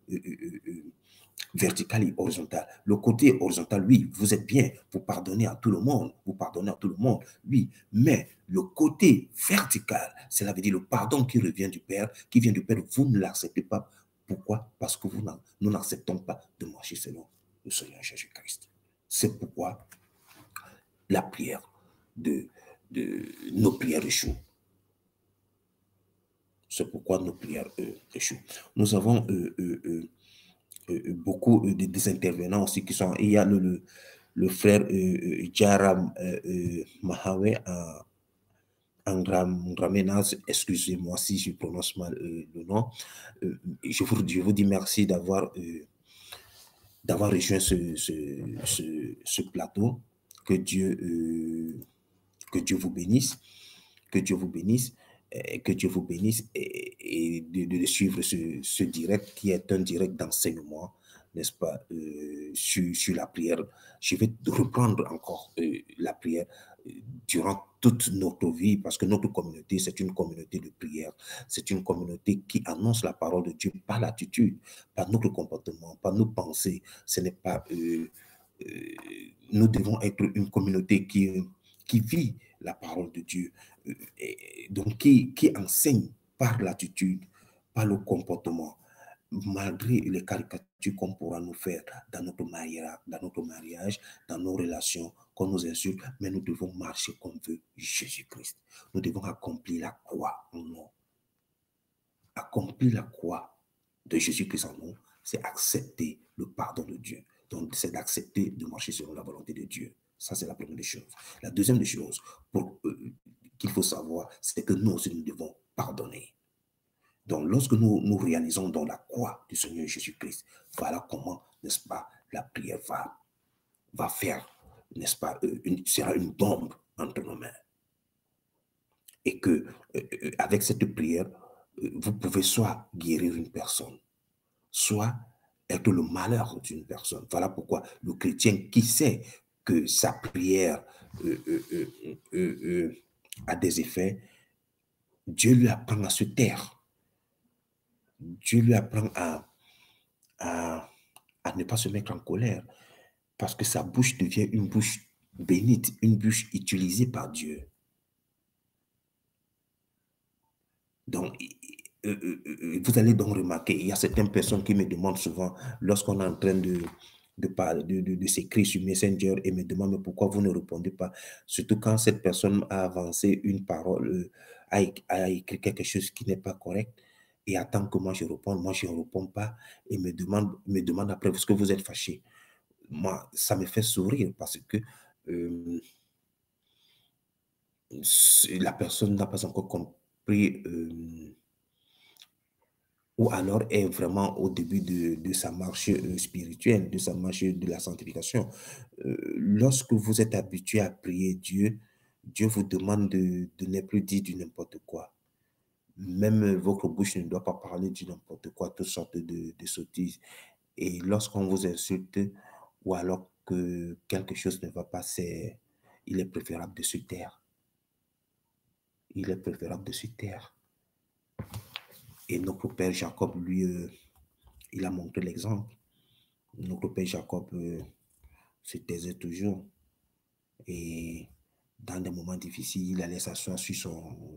vertical et horizontal. Le côté horizontal, oui, vous êtes bien, vous pardonnez à tout le monde, vous pardonnez à tout le monde, oui, mais le côté vertical, cela veut dire le pardon qui revient du Père, qui vient du Père, vous ne l'acceptez pas. Pourquoi? Parce que nous n'acceptons pas de marcher selon le Seigneur Jésus-Christ. C'est pourquoi la prière nos prières échouent. C'est pourquoi nos prières échouent. Nous avons beaucoup des intervenants aussi qui sont. Il y a le frère Jaram Mahawe en Ramenaz, excusez-moi si je prononce mal le nom. Je vous dis merci d'avoir rejoint ce plateau. Que Dieu vous bénisse. Que Dieu vous bénisse. Que Dieu vous bénisse et de suivre ce direct qui est un direct d'enseignement, n'est-ce pas, sur la prière. Je vais reprendre encore la prière durant toute notre vie, parce que notre communauté, c'est une communauté de prière. C'est une communauté qui annonce la parole de Dieu par l'attitude, par notre comportement, par nos pensées. Ce n'est pas... nous devons être une communauté qui vit la parole de Dieu, donc qui enseigne par l'attitude, par le comportement, malgré les caricatures qu'on pourra nous faire dans notre mariage, dans nos relations, qu'on nous insulte, mais nous devons marcher comme veut Jésus-Christ. Nous devons accomplir la croix en nous. Accomplir la croix de Jésus-Christ en nous, c'est accepter le pardon de Dieu. Donc, c'est d'accepter de marcher selon la volonté de Dieu. Ça, c'est la première des choses. La deuxième des choses, qu'il faut savoir, c'est que nous aussi, nous devons pardonner. Donc, lorsque nous réalisons dans la croix du Seigneur Jésus-Christ, voilà comment, n'est-ce pas, la prière va faire, n'est-ce pas, sera une bombe entre nos mains. Et que, avec cette prière, vous pouvez soit guérir une personne, soit être le malheur d'une personne. Voilà pourquoi le chrétien qui sait que sa prière a des effets, Dieu lui apprend à se taire. Dieu lui apprend à, à ne pas se mettre en colère, parce que sa bouche devient une bouche bénite, une bouche utilisée par Dieu. Donc, vous allez donc remarquer, il y a certaines personnes qui me demandent souvent, lorsqu'on est en train de s'écrire sur Messenger, et me demandent mais pourquoi vous ne répondez pas, surtout quand cette personne a avancé une parole, a écrit quelque chose qui n'est pas correct, et attend que moi je réponde, moi je ne réponds pas, et me demande après, est-ce que vous êtes fâché? Moi, ça me fait sourire parce que la personne n'a pas encore compris, ou alors est vraiment au début de sa marche spirituelle, de sa marche de la sanctification. Lorsque vous êtes habitué à prier Dieu, Dieu vous demande de ne plus dire du n'importe quoi. Même votre bouche ne doit pas parler du n'importe quoi, toutes sortes de sottises. Et lorsqu'on vous insulte, ou alors que quelque chose ne va pas, il est préférable de se taire. Il est préférable de se taire. Et notre père Jacob, lui, il a montré l'exemple. Notre père Jacob se taisait toujours. Et dans des moments difficiles, il allait s'asseoir sur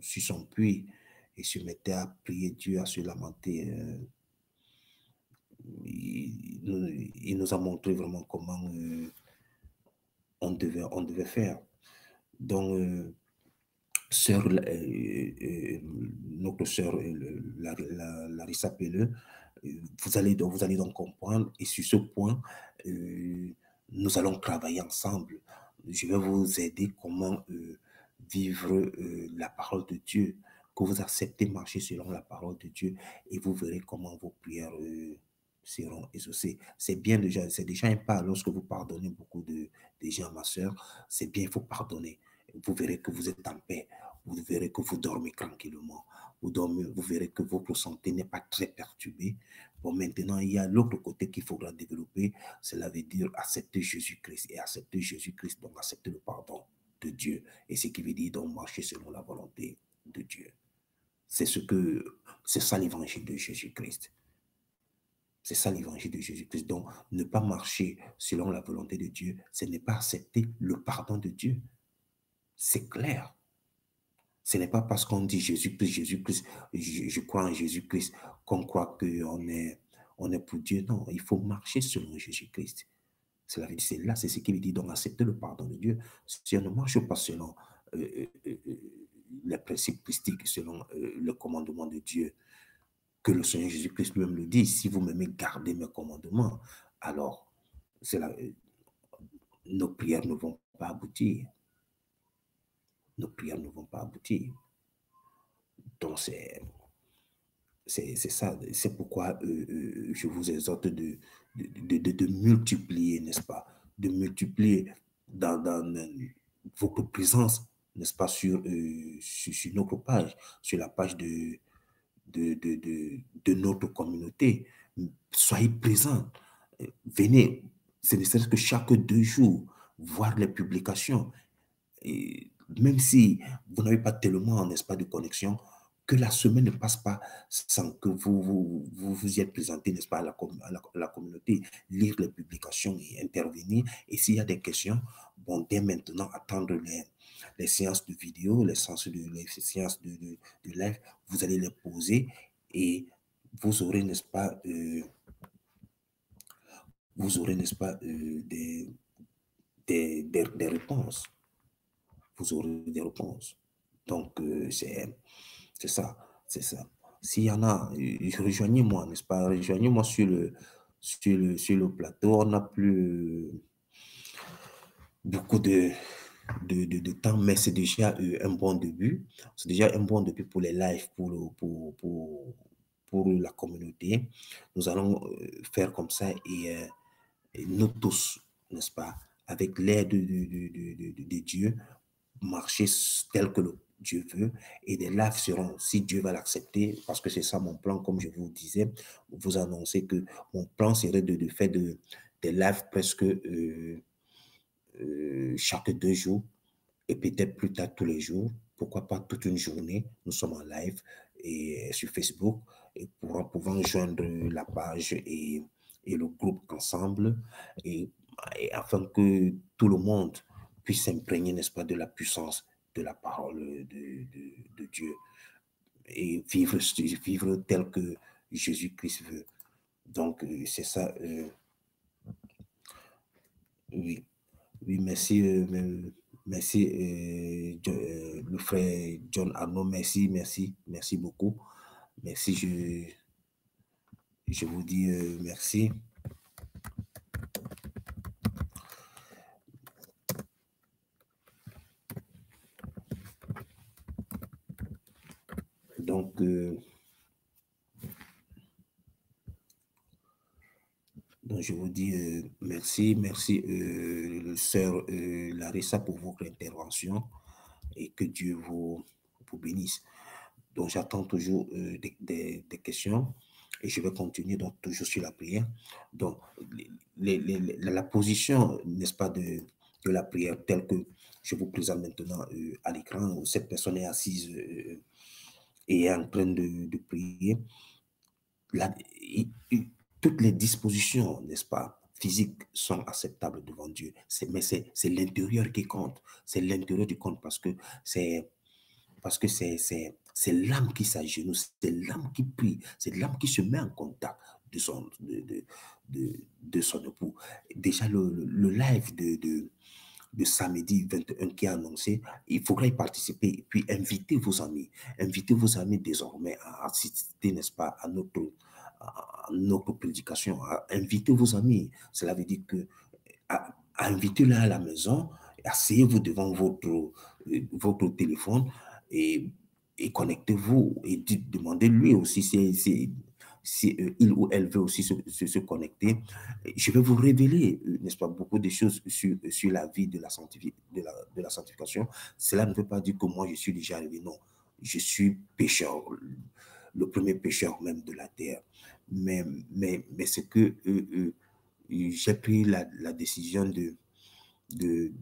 son puits et se mettait à prier Dieu, à se lamenter. Il nous a montré vraiment comment on devait faire. Donc, notre sœur, Larissa Pelleux, vous allez donc comprendre. Et sur ce point, nous allons travailler ensemble. Je vais vous aider comment vivre la parole de Dieu, que vous acceptez marcher selon la parole de Dieu, et vous verrez comment vos prières seront exaucées. C'est déjà un pas lorsque vous pardonnez beaucoup de gens, ma sœur. C'est bien, il faut pardonner. Vous verrez que vous êtes en paix. Vous verrez que vous dormez tranquillement. Vous verrez que votre santé n'est pas très perturbée. Bon, maintenant, il y a l'autre côté qu'il faudra développer. Cela veut dire accepter Jésus-Christ. Et accepter Jésus-Christ, donc accepter le pardon de Dieu. Et ce qui veut dire donc marcher selon la volonté de Dieu. C'est ça l'évangile de Jésus-Christ. C'est ça l'évangile de Jésus-Christ. Donc, ne pas marcher selon la volonté de Dieu, ce n'est pas accepter le pardon de Dieu. C'est clair. Ce n'est pas parce qu'on dit Jésus-Christ, Jésus-Christ, je crois en Jésus-Christ, qu'on croit on est pour Dieu. Non, il faut marcher selon Jésus-Christ. C'est ce qui veut dire donc accepter le pardon de Dieu. Si on ne marche pas selon les principes christiques, selon le commandement de Dieu, que le Seigneur Jésus-Christ lui-même le dit, si vous m'aimez, gardez mes commandements, alors nos prières ne vont pas aboutir. Nos prières ne vont pas aboutir. Donc, c'est ça. C'est pourquoi je vous exhorte de multiplier, n'est-ce pas? De multiplier dans votre présence, n'est-ce pas, sur notre page, sur la page de notre communauté. Soyez présents. Venez, ce ne serait que chaque 2 jours, voir les publications. Et même si vous n'avez pas tellement, n'est-ce pas, de connexion, que la semaine ne passe pas sans que vous y êtes présenté, n'est-ce pas, à la communauté, lire les publications et intervenir. Et s'il y a des questions, bon, dès maintenant, attendre les séances de vidéo, les séances de live, vous allez les poser et vous aurez, n'est-ce pas, des réponses. Vous aurez des réponses. Donc, c'est ça, c'est ça. S'il y en a, rejoignez-moi, n'est-ce pas? Rejoignez-moi sur le plateau. On n'a plus beaucoup de temps, mais c'est déjà un bon début. C'est déjà un bon début pour les lives, pour la communauté. Nous allons faire comme ça et nous tous, n'est-ce pas, avec l'aide de Dieu, marcher tel que Dieu veut, et des lives seront, si Dieu va l'accepter, parce que c'est ça mon plan, comme je vous disais, vous annoncer que mon plan serait de faire des lives presque chaque 2 jours, et peut-être plus tard tous les jours, pourquoi pas toute une journée, nous sommes en live et sur Facebook, et pouvant joindre la page et le groupe ensemble, et, et afin que tout le monde puisse s'imprégner, n'est-ce pas, de la puissance de la parole de Dieu et vivre tel que Jésus-Christ veut. Donc, c'est ça. Oui, oui, merci, merci, le frère John Arnaud, merci, merci, merci beaucoup. Merci, je vous dis merci. Donc, je vous dis merci, merci, sœur Larissa, pour votre intervention et que Dieu vous bénisse. Donc, j'attends toujours des questions et je vais continuer donc toujours sur la prière. Donc, la position, n'est-ce pas, de la prière telle que je vous présente maintenant à l'écran, où cette personne est assise et est en train de prier. La- Toutes les dispositions, n'est-ce pas, physiques sont acceptables devant Dieu. Mais c'est l'intérieur qui compte. C'est l'intérieur qui compte parce que c'est l'âme qui s'agenouille, c'est l'âme qui prie, c'est l'âme qui se met en contact de son époux. Déjà, le live de samedi 21 qui est annoncé, il faudra y participer et puis invitez vos amis. Invitez vos amis désormais à assister, n'est-ce pas, à notre prédication. Invitez vos amis. Cela veut dire que invitez-les à la maison, asseyez-vous devant votre téléphone et, connectez-vous et demandez-lui aussi si il ou elle veut aussi se connecter. Je vais vous révéler, n'est-ce pas, beaucoup de choses sur la vie de la sanctification. Cela ne veut pas dire que moi, je suis déjà arrivé. Non, je suis pécheur, le premier pécheur même de la terre. Mais c'est que j'ai pris la décision de, de,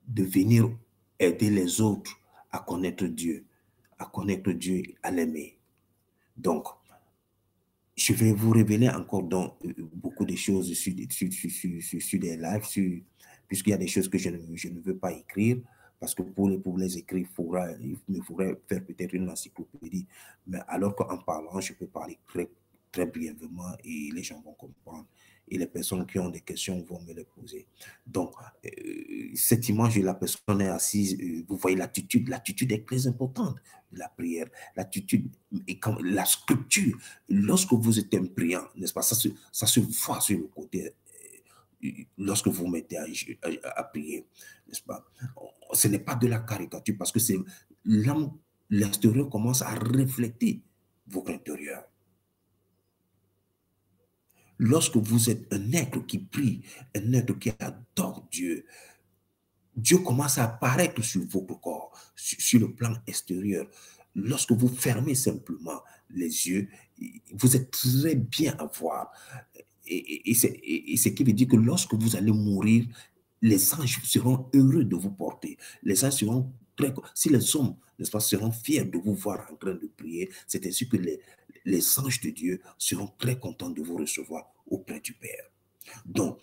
de venir aider les autres à connaître Dieu, à l'aimer. Donc, je vais vous révéler encore beaucoup de choses sur des lives, puisqu'il y a des choses que je ne veux pas écrire, parce que pour les écrire, il me faudrait faire peut-être une encyclopédie. Mais alors qu'en parlant, je peux parler très brièvement et les gens vont comprendre. Et les personnes qui ont des questions vont me les poser. Donc, cette image de la personne est assise, vous voyez l'attitude est très importante de la prière. L'attitude et la scripture, lorsque vous êtes un priant, n'est-ce pas, ça se voit sur le côté lorsque vous mettez à prier, n'est-ce pas. Ce n'est pas de la caricature parce que c'est l'âme, l'extérieur commence à refléter votre intérieur. Lorsque vous êtes un être qui prie, un être qui adore Dieu, Dieu commence à apparaître sur votre corps, sur le plan extérieur. Lorsque vous fermez simplement les yeux, vous êtes très bien à voir. Et ce qui veut dire que lorsque vous allez mourir, les anges seront heureux de vous porter. Les anges seront très... Si les hommes, n'est-ce pas, seront fiers de vous voir en train de prier, c'est ainsi que les anges de Dieu seront très contents de vous recevoir auprès du Père. Donc,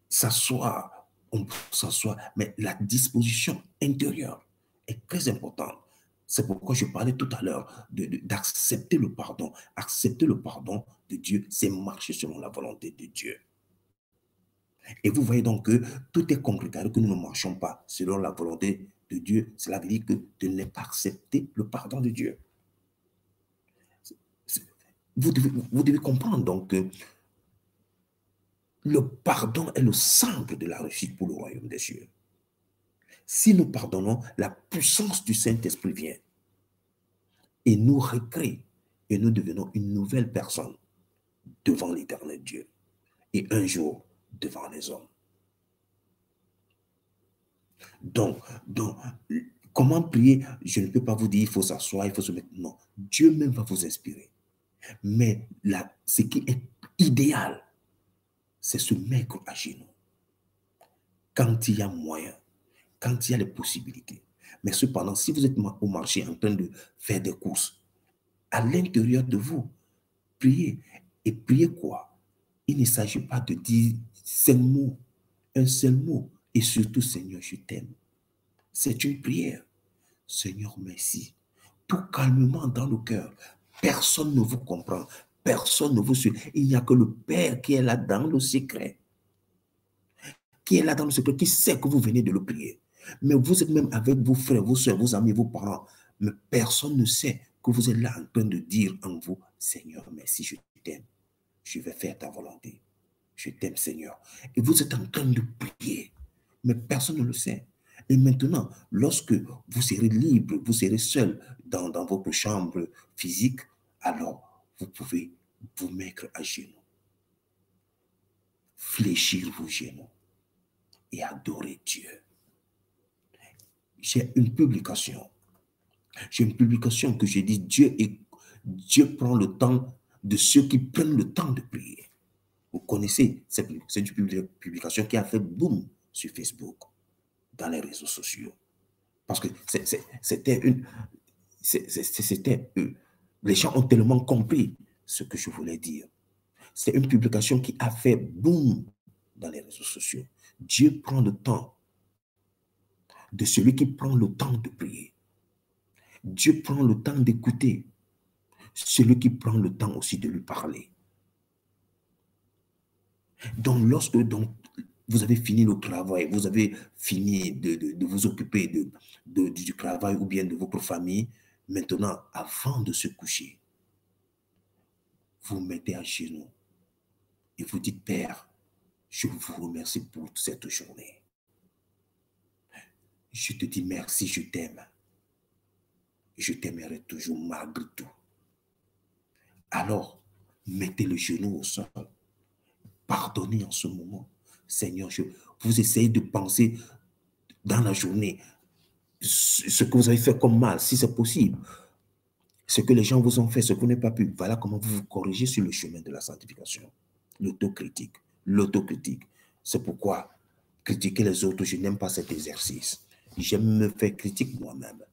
s'asseoir, on peut s'asseoir, mais la disposition intérieure est très importante. C'est pourquoi je parlais tout à l'heure d'accepter le pardon. Accepter le pardon de Dieu, c'est marcher selon la volonté de Dieu. Et vous voyez donc que tout est concret, que nous ne marchons pas selon la volonté de Dieu. Cela veut dire que de ne pas accepter le pardon de Dieu. Vous devez comprendre donc que le pardon est le centre de la réussite pour le royaume des cieux. Si nous pardonnons, la puissance du Saint-Esprit vient et nous recrée et nous devenons une nouvelle personne devant l'Éternel Dieu et un jour devant les hommes. Donc, comment prier? Je ne peux pas vous dire il faut s'asseoir, il faut se mettre. Non, Dieu même va vous inspirer. Mais là, ce qui est idéal, c'est se mettre à genoux. Quand il y a moyen, quand il y a les possibilités. Mais cependant, si vous êtes au marché en train de faire des courses, à l'intérieur de vous, priez. Et priez quoi? Il ne s'agit pas de dire 5 mots, un seul mot. Et surtout, Seigneur, je t'aime. C'est une prière. Seigneur, merci. Tout calmement dans le cœur. Personne ne vous comprend. Personne ne vous suit. Il n'y a que le Père qui est là dans le secret. Qui est là dans le secret, qui sait que vous venez de le prier. Mais vous êtes même avec vos frères, vos soeurs, vos amis, vos parents. Mais personne ne sait que vous êtes là en train de dire en vous, Seigneur, merci, je t'aime. Je vais faire ta volonté. Je t'aime, Seigneur. Et vous êtes en train de prier. Mais personne ne le sait. Et maintenant, lorsque vous serez libre, vous serez seul dans votre chambre physique, alors vous pouvez vous mettre à genoux, fléchir vos genoux et adorer Dieu. J'ai une publication. J'ai une publication que j'ai dit Dieu prend le temps de ceux qui prennent le temps de prier. Vous connaissez, c'est une publication qui a fait boom sur Facebook, dans les réseaux sociaux. Parce que les gens ont tellement compris ce que je voulais dire. C'est une publication qui a fait boom dans les réseaux sociaux. Dieu prend le temps de celui qui prend le temps de prier. Dieu prend le temps d'écouter celui qui prend le temps aussi de lui parler. Donc, lorsque vous avez fini le travail, vous avez fini de vous occuper du travail ou bien de votre famille, maintenant, avant de se coucher, vous mettez à genoux et vous dites, Père, je vous remercie pour cette journée. Je te dis merci, je t'aime. Je t'aimerai toujours malgré tout. Alors, mettez le genou au sol. Pardonnez en ce moment. Seigneur, vous essayez de penser dans la journée ce que vous avez fait comme mal, si c'est possible. Ce que les gens vous ont fait, ce que vous n'avez pas pu. Voilà comment vous vous corrigez sur le chemin de la sanctification. L'autocritique. L'autocritique. C'est pourquoi critiquer les autres, je n'aime pas cet exercice. J'aime me faire critique moi-même.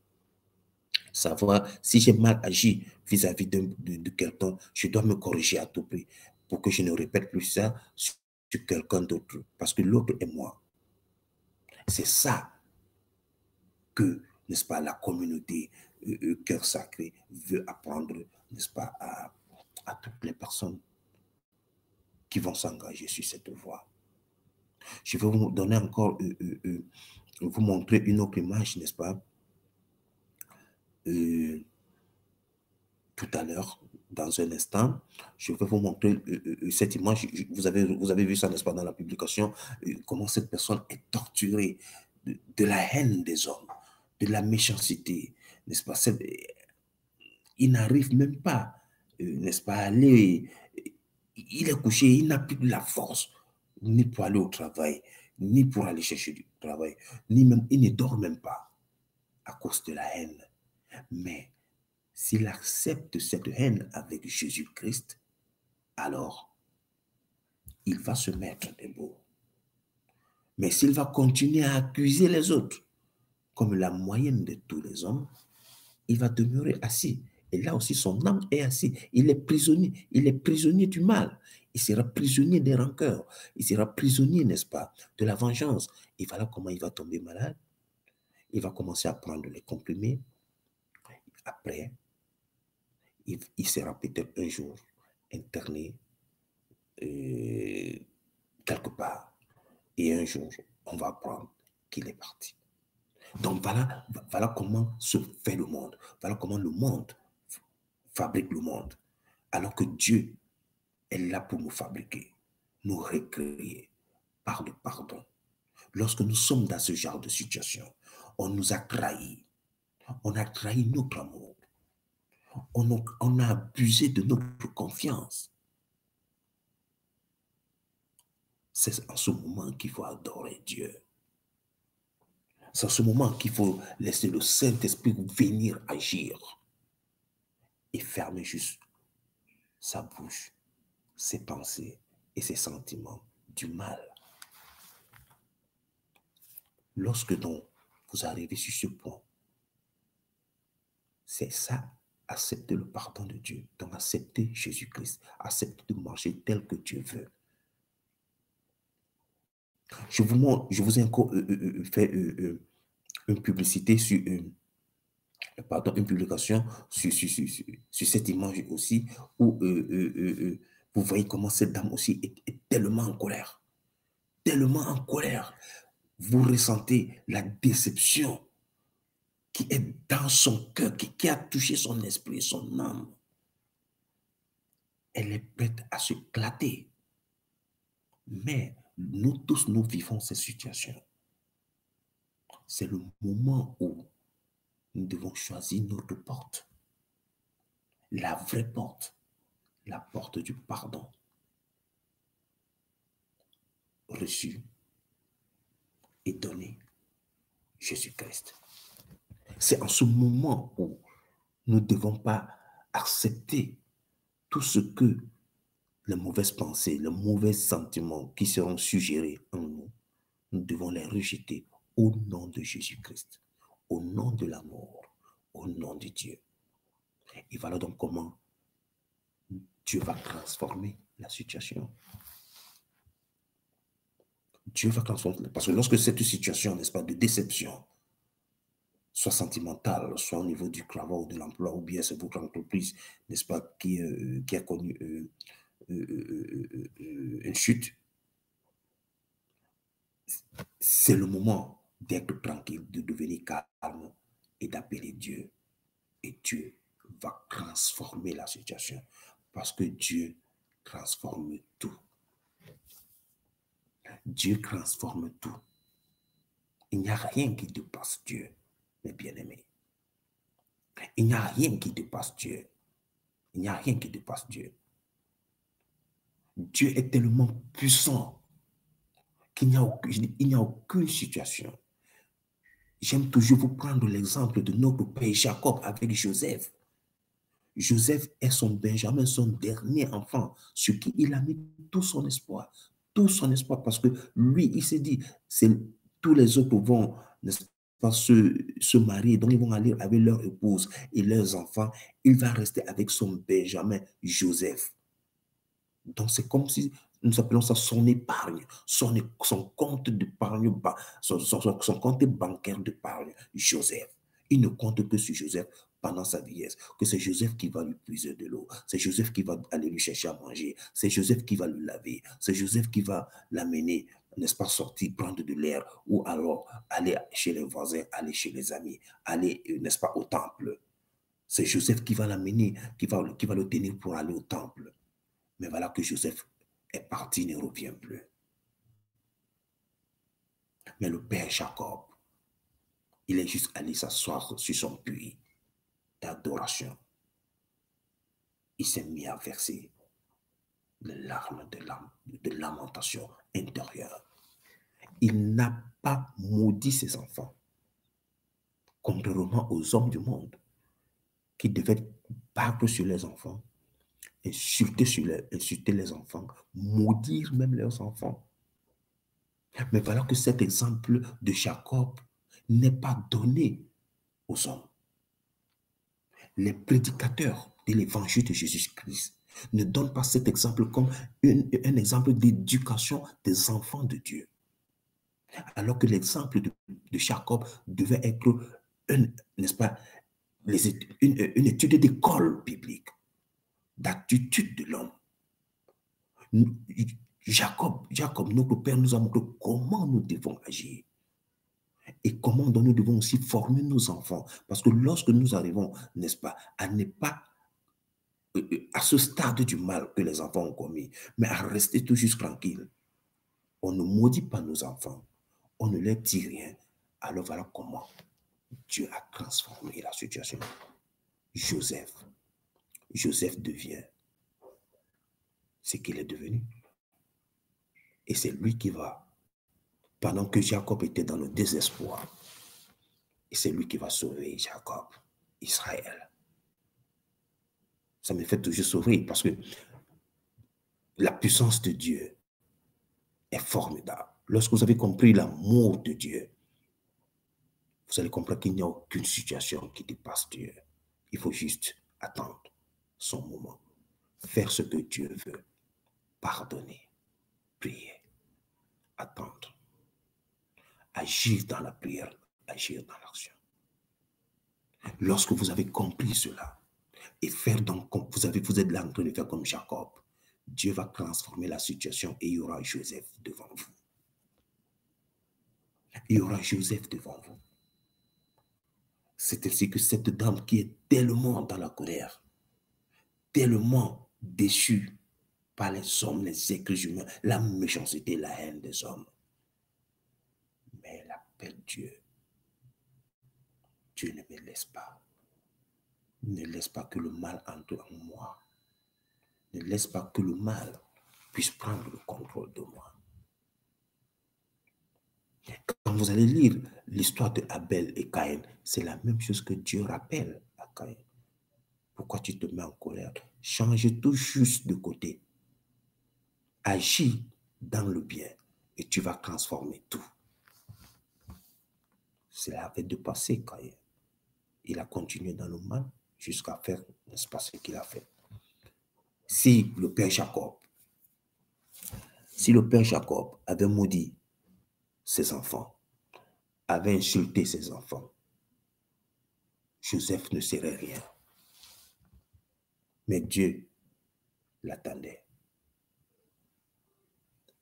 Savoir si j'ai mal agi vis-à-vis de quelqu'un, je dois me corriger à tout prix pour que je ne répète plus ça sur quelqu'un d'autre. Parce que l'autre est moi. C'est ça que, n'est-ce pas, la communauté Cœur Sacré veut apprendre, n'est-ce pas, à toutes les personnes qui vont s'engager sur cette voie. Je vais vous donner encore, vous montrer une autre image, n'est-ce pas, tout à l'heure, dans un instant. Je vais vous montrer cette image. Vous avez vu ça, n'est-ce pas, dans la publication, comment cette personne est torturée de la haine des hommes, de la méchanceté, n'est-ce pas? Il n'arrive même pas, n'est-ce pas, à aller. Il est couché, il n'a plus de la force, ni pour aller au travail, ni pour aller chercher du travail, ni même, il ne dort même pas à cause de la haine. Mais s'il accepte cette haine avec Jésus-Christ, alors il va se mettre debout. Mais s'il va continuer à accuser les autres, comme la moyenne de tous les hommes, il va demeurer assis. Et là aussi, son âme est assise. Il est prisonnier du mal. Il sera prisonnier des rancœurs. Il sera prisonnier, n'est-ce pas, de la vengeance. Et voilà comment il va tomber malade. Il va commencer à prendre les comprimés. Après, il sera peut-être un jour interné quelque part. Et un jour, on va apprendre qu'il est parti. Donc voilà comment se fait le monde. Voilà comment le monde fabrique le monde. Alors que Dieu est là pour nous fabriquer, nous recréer par le pardon, Lorsque nous sommes dans ce genre de situation, on nous a trahis. On a trahi notre amour. On a abusé de notre confiance. C'est en ce moment qu'il faut adorer Dieu. C'est en ce moment qu'il faut laisser le Saint-Esprit venir agir et fermer juste sa bouche, ses pensées et ses sentiments du mal. Lorsque donc vous arrivez sur ce point, c'est ça, accepter le pardon de Dieu. Donc accepter Jésus-Christ, accepter de marcher tel que Dieu veut. Je vous ai encore fait une publicité sur, une publication sur cette image aussi, où vous voyez comment cette dame aussi est tellement en colère. Tellement en colère. Vous ressentez la déception qui est dans son cœur, qui a touché son esprit, son âme. Elle est prête à se éclater. Mais nous tous, nous vivons ces situations. C'est le moment où nous devons choisir notre porte. La vraie porte. La porte du pardon. Reçu et donné Jésus-Christ. C'est en ce moment où nous ne devons pas accepter tout ce que les mauvaises pensées, les mauvais sentiments qui seront suggérés en nous. Nous devons les rejeter au nom de Jésus-Christ, au nom de l'amour, au nom de Dieu. Et voilà donc comment Dieu va transformer la situation. Dieu va transformer. Parce que lorsque cette situation, n'est-ce pas, de déception, soit sentimentale, soit au niveau du travail ou de l'emploi, ou bien c'est votre entreprise, n'est-ce pas, qui a connu une chute, c'est le moment d'être tranquille, de devenir calme et d'appeler Dieu. Et Dieu va transformer la situation. Parce que Dieu transforme tout. Dieu transforme tout. Il n'y a rien qui dépasse Dieu, mes bien-aimés. Il n'y a rien qui dépasse Dieu. Il n'y a rien qui dépasse Dieu. Dieu est tellement puissant qu'il n'y a aucune situation. J'aime toujours vous prendre l'exemple de notre père Jacob avec Joseph. Joseph est son Benjamin, son dernier enfant, sur qui il a mis tout son espoir. Tout son espoir, parce que lui, il s'est dit, tous les autres vont, n'est-ce pas, se marier, donc ils vont aller avec leur épouse et leurs enfants. Il va rester avec son Benjamin, Joseph. Donc c'est comme si nous appelons ça son épargne, son compte d'épargne, son compte bancaire d'épargne, Joseph. Il ne compte que sur Joseph pendant sa vieillesse, que c'est Joseph qui va lui puiser de l'eau, c'est Joseph qui va aller lui chercher à manger, c'est Joseph qui va le laver, c'est Joseph qui va l'amener, n'est-ce pas, sortir, prendre de l'air, ou alors aller chez les voisins, aller chez les amis, aller, n'est-ce pas, au temple. C'est Joseph qui va l'amener, qui va le tenir pour aller au temple. Mais voilà que Joseph est parti, ne revient plus. Mais le père Jacob, il est juste allé s'asseoir sur son puits d'adoration. Il s'est mis à verser les larmes de lamentation intérieure. Il n'a pas maudit ses enfants, contrairement aux hommes du monde qui devaient battre sur les enfants, insulter les enfants, maudire même leurs enfants. Mais voilà que cet exemple de Jacob n'est pas donné aux hommes. Les prédicateurs de l'évangile de Jésus-Christ ne donnent pas cet exemple comme un exemple d'éducation des enfants de Dieu. Alors que l'exemple de Jacob devait être, n'est-ce pas, une étude d'école biblique, d'attitude de l'homme. Jacob, notre Père, nous a montré comment nous devons agir. Et comment nous devons aussi former nos enfants. Parce que lorsque nous arrivons, n'est-ce pas, à ne pas, à ce stade du mal que les enfants ont commis, mais à rester toujours tranquille, on ne maudit pas nos enfants, on ne leur dit rien. Alors voilà comment Dieu a transformé la situation. Joseph devient ce qu'il est devenu. Et c'est lui qui va, pendant que Jacob était dans le désespoir, et c'est lui qui va sauver Jacob, Israël. Ça me fait toujours sourire parce que la puissance de Dieu est formidable. Lorsque vous avez compris l'amour de Dieu, vous allez comprendre qu'il n'y a aucune situation qui dépasse Dieu. Il faut juste attendre son moment, faire ce que Dieu veut, pardonner, prier, attendre, agir dans la prière, agir dans l'action. Lorsque vous avez compris cela, et faire donc comme vous êtes là en train de faire comme Jacob, Dieu va transformer la situation et il y aura Joseph devant vous. Il y aura Joseph devant vous. C'est ainsi que cette dame qui est tellement dans la colère, tellement déçue par les hommes, les êtres humains, la méchanceté, la haine des hommes. Mais elle appelle Dieu. Dieu ne me laisse pas. Ne laisse pas que le mal entre en moi. Ne laisse pas que le mal puisse prendre le contrôle de moi. Quand vous allez lire l'histoire de Abel et Caïn, c'est la même chose que Dieu rappelle à Caïn. Pourquoi tu te mets en colère? Change tout juste de côté. Agis dans le bien et tu vas transformer tout. Cela avait de passer Caïn. Il a continué dans le mal jusqu'à faire, n'est-ce pas, ce qu'il a fait. Si le père Jacob avait maudit ses enfants, avait insulté ses enfants, Joseph ne serait rien. Mais Dieu l'attendait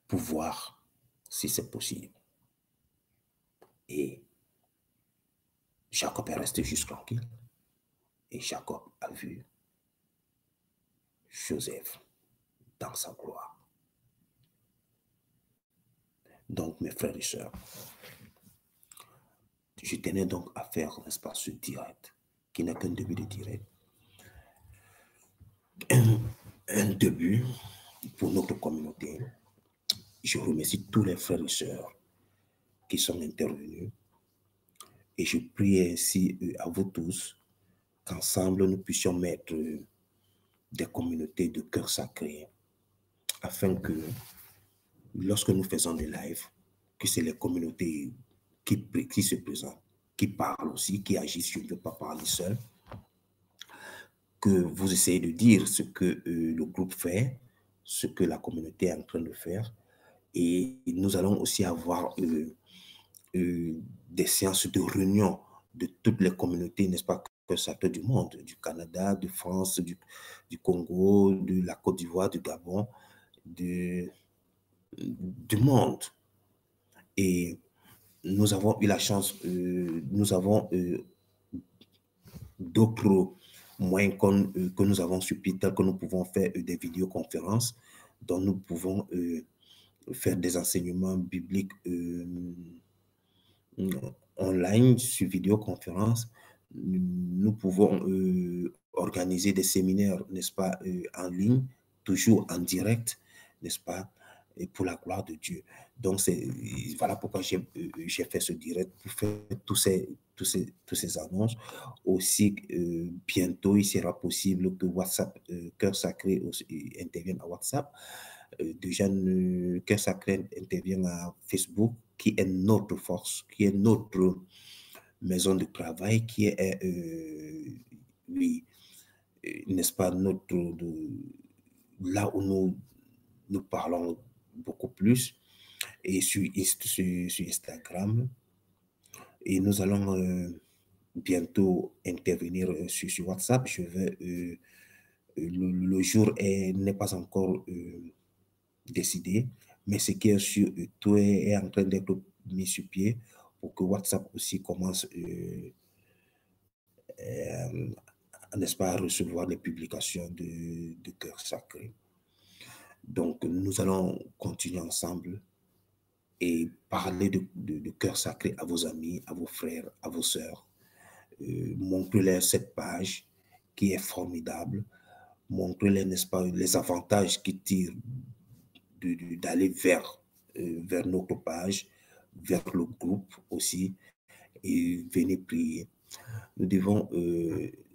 pour voir si c'est possible. Et Jacob est resté juste tranquille. Et Jacob a vu Joseph dans sa gloire. Donc, mes frères et sœurs, je tenais donc à faire, n'est-ce pas, ce direct, qui n'est qu'un début de direct. Un début pour notre communauté. Je remercie tous les frères et sœurs qui sont intervenus. Et je prie ainsi à vous tous qu'ensemble nous puissions mettre des communautés de cœur sacré afin que lorsque nous faisons des lives, que c'est les communautés qui se présentent, qui parlent aussi, qui agissent. Je ne veux pas parler seul. Que vous essayez de dire ce que le groupe fait, ce que la communauté est en train de faire. Et nous allons aussi avoir des séances de réunion de toutes les communautés, n'est-ce pas, que ça peut du monde, du Canada, de France, du Congo, de la Côte d'Ivoire, du Gabon, du monde. Et nous avons eu la chance, nous avons d'autres moyens que nous avons suppris, tels que nous pouvons faire des vidéoconférences, dont nous pouvons faire des enseignements bibliques online sur vidéoconférence. Nous pouvons organiser des séminaires, n'est-ce pas, en ligne, toujours en direct, n'est-ce pas, et pour la gloire de Dieu. Donc, voilà pourquoi j'ai fait ce direct, pour faire tous ces annonces. Aussi, bientôt, il sera possible que WhatsApp, Cœur Sacré aussi, intervienne à WhatsApp. Déjà, Cœur Sacré intervient à Facebook, qui est notre force, qui est notre maison de travail, qui est, oui, n'est-ce pas, là où nous parlons beaucoup plus, et sur Instagram. Et nous allons bientôt intervenir sur WhatsApp. Je vais, le jour n'est pas encore décidé, mais ce qui est sûr, tout est en train d'être mis sur pied pour que WhatsApp aussi commence, n'est-ce pas, à recevoir les publications de Cœur Sacré. Donc, nous allons continuer ensemble et parlez de cœur sacré à vos amis, à vos frères, à vos sœurs. Montrez-leur cette page qui est formidable. Montrez-leur, n'est-ce pas, les avantages qui tirent d'aller vers notre page, vers le groupe aussi, et venez prier. Nous devons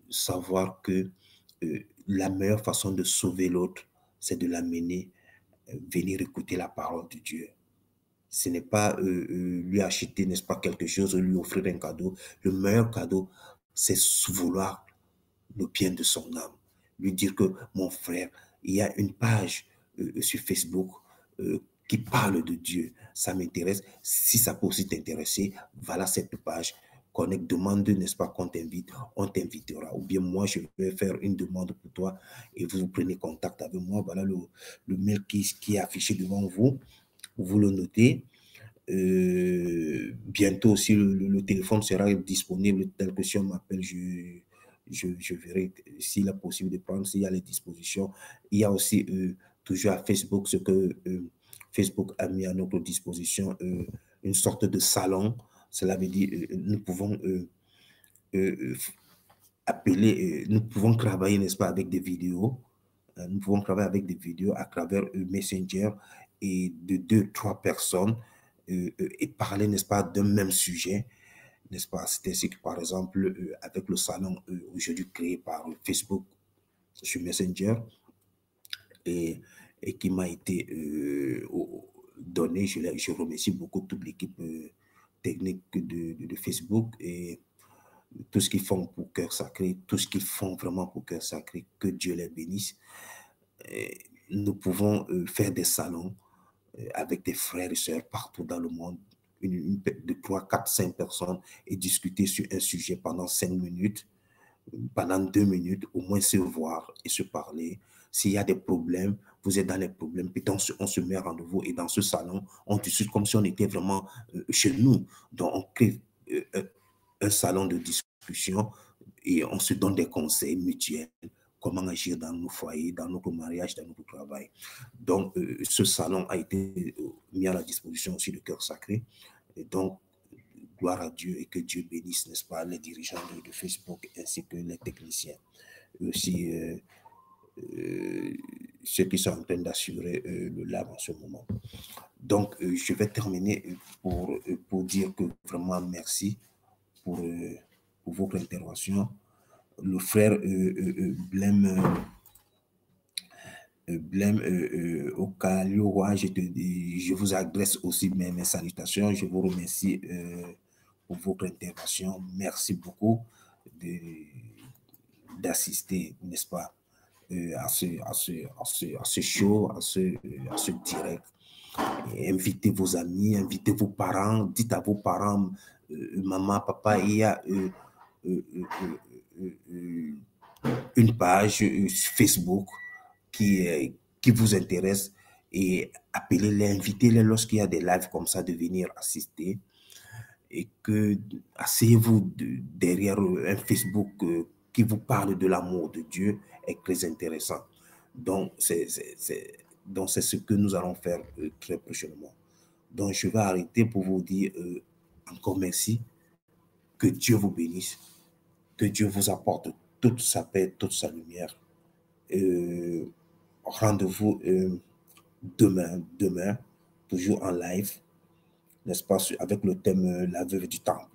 savoir que la meilleure façon de sauver l'autre, c'est de l'amener, venir écouter la parole de Dieu. Ce n'est pas lui acheter, n'est-ce pas, quelque chose ou lui offrir un cadeau. Le meilleur cadeau, c'est vouloir le bien de son âme. Lui dire que, mon frère, il y a une page sur Facebook qui parle de Dieu. Ça m'intéresse. Si ça peut aussi t'intéresser, voilà cette page. Connecte, demande, n'est-ce pas, qu'on t'invite, on t'invitera. Ou bien moi, je vais faire une demande pour toi et vous prenez contact avec moi. Voilà le mail qui est affiché devant vous. Vous le notez. Bientôt aussi, le téléphone sera disponible tel que si on m'appelle, je verrai s'il est possible de prendre, s'il y a les dispositions. Il y a aussi toujours à Facebook ce que Facebook a mis à notre disposition, une sorte de salon. Cela veut dire nous pouvons euh, appeler, nous pouvons travailler, n'est-ce pas, avec des vidéos. Nous pouvons travailler avec des vidéos à travers Messenger et de deux, trois personnes et parler, n'est-ce pas, d'un même sujet, n'est-ce pas? C'est ainsi que, par exemple, avec le salon aujourd'hui créé par Facebook sur Messenger et, et qui m'a été donné, je remercie beaucoup toute l'équipe technique de Facebook et tout ce qu'ils font pour Cœur Sacré, tout ce qu'ils font vraiment pour Cœur Sacré, que Dieu les bénisse. Et nous pouvons faire des salons avec des frères et sœurs partout dans le monde, de 3, 4, 5 personnes et discuter sur un sujet pendant 5 minutes, pendant 2 minutes, au moins se voir et se parler. S'il y a des problèmes, vous êtes dans les problèmes, puis on se met à rendez-vous et dans ce salon, on discute comme si on était vraiment chez nous. Donc, on crée un salon de discussion et on se donne des conseils mutuels, comment agir dans nos foyers, dans notre mariage, dans notre travail. Donc, ce salon a été mis à la disposition aussi de Cœur Sacré. Et donc, gloire à Dieu et que Dieu bénisse, n'est-ce pas, les dirigeants de Facebook ainsi que les techniciens. Et aussi, ceux qui sont en train d'assurer le lab en ce moment. Donc, je vais terminer pour dire que vraiment merci pour votre intervention. Le frère Blême Okaliowa, je vous adresse aussi mes salutations. Je vous remercie pour votre intervention. Merci beaucoup d'assister, n'est-ce pas, à ce show, à ce direct. Et invitez vos amis, invitez vos parents, dites à vos parents, maman, papa, il y a une page Facebook qui vous intéresse et appelez-les, invitez-les lorsqu'il y a des lives comme ça de venir assister et que asseyez-vous derrière un Facebook qui vous parle de l'amour de Dieu est très intéressant. Donc, donc c'est ce que nous allons faire très prochainement. Donc, je vais arrêter pour vous dire encore merci, que Dieu vous bénisse, que Dieu vous apporte toute sa paix, toute sa lumière. Rendez-vous demain, toujours en live, n'est-ce pas, avec le thème La veuve du temple.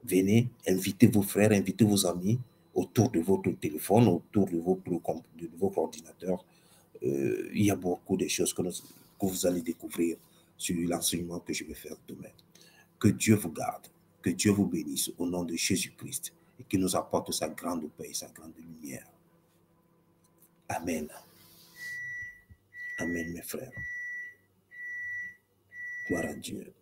Venez, invitez vos frères, invitez vos amis autour de votre téléphone, autour de votre ordinateur. Il y a beaucoup de choses que vous allez découvrir sur l'enseignement que je vais faire demain. Que Dieu vous garde, que Dieu vous bénisse au nom de Jésus-Christ et qu'il nous apporte sa grande paix et sa grande lumière. Amen. Amen, mes frères. Gloire à Dieu.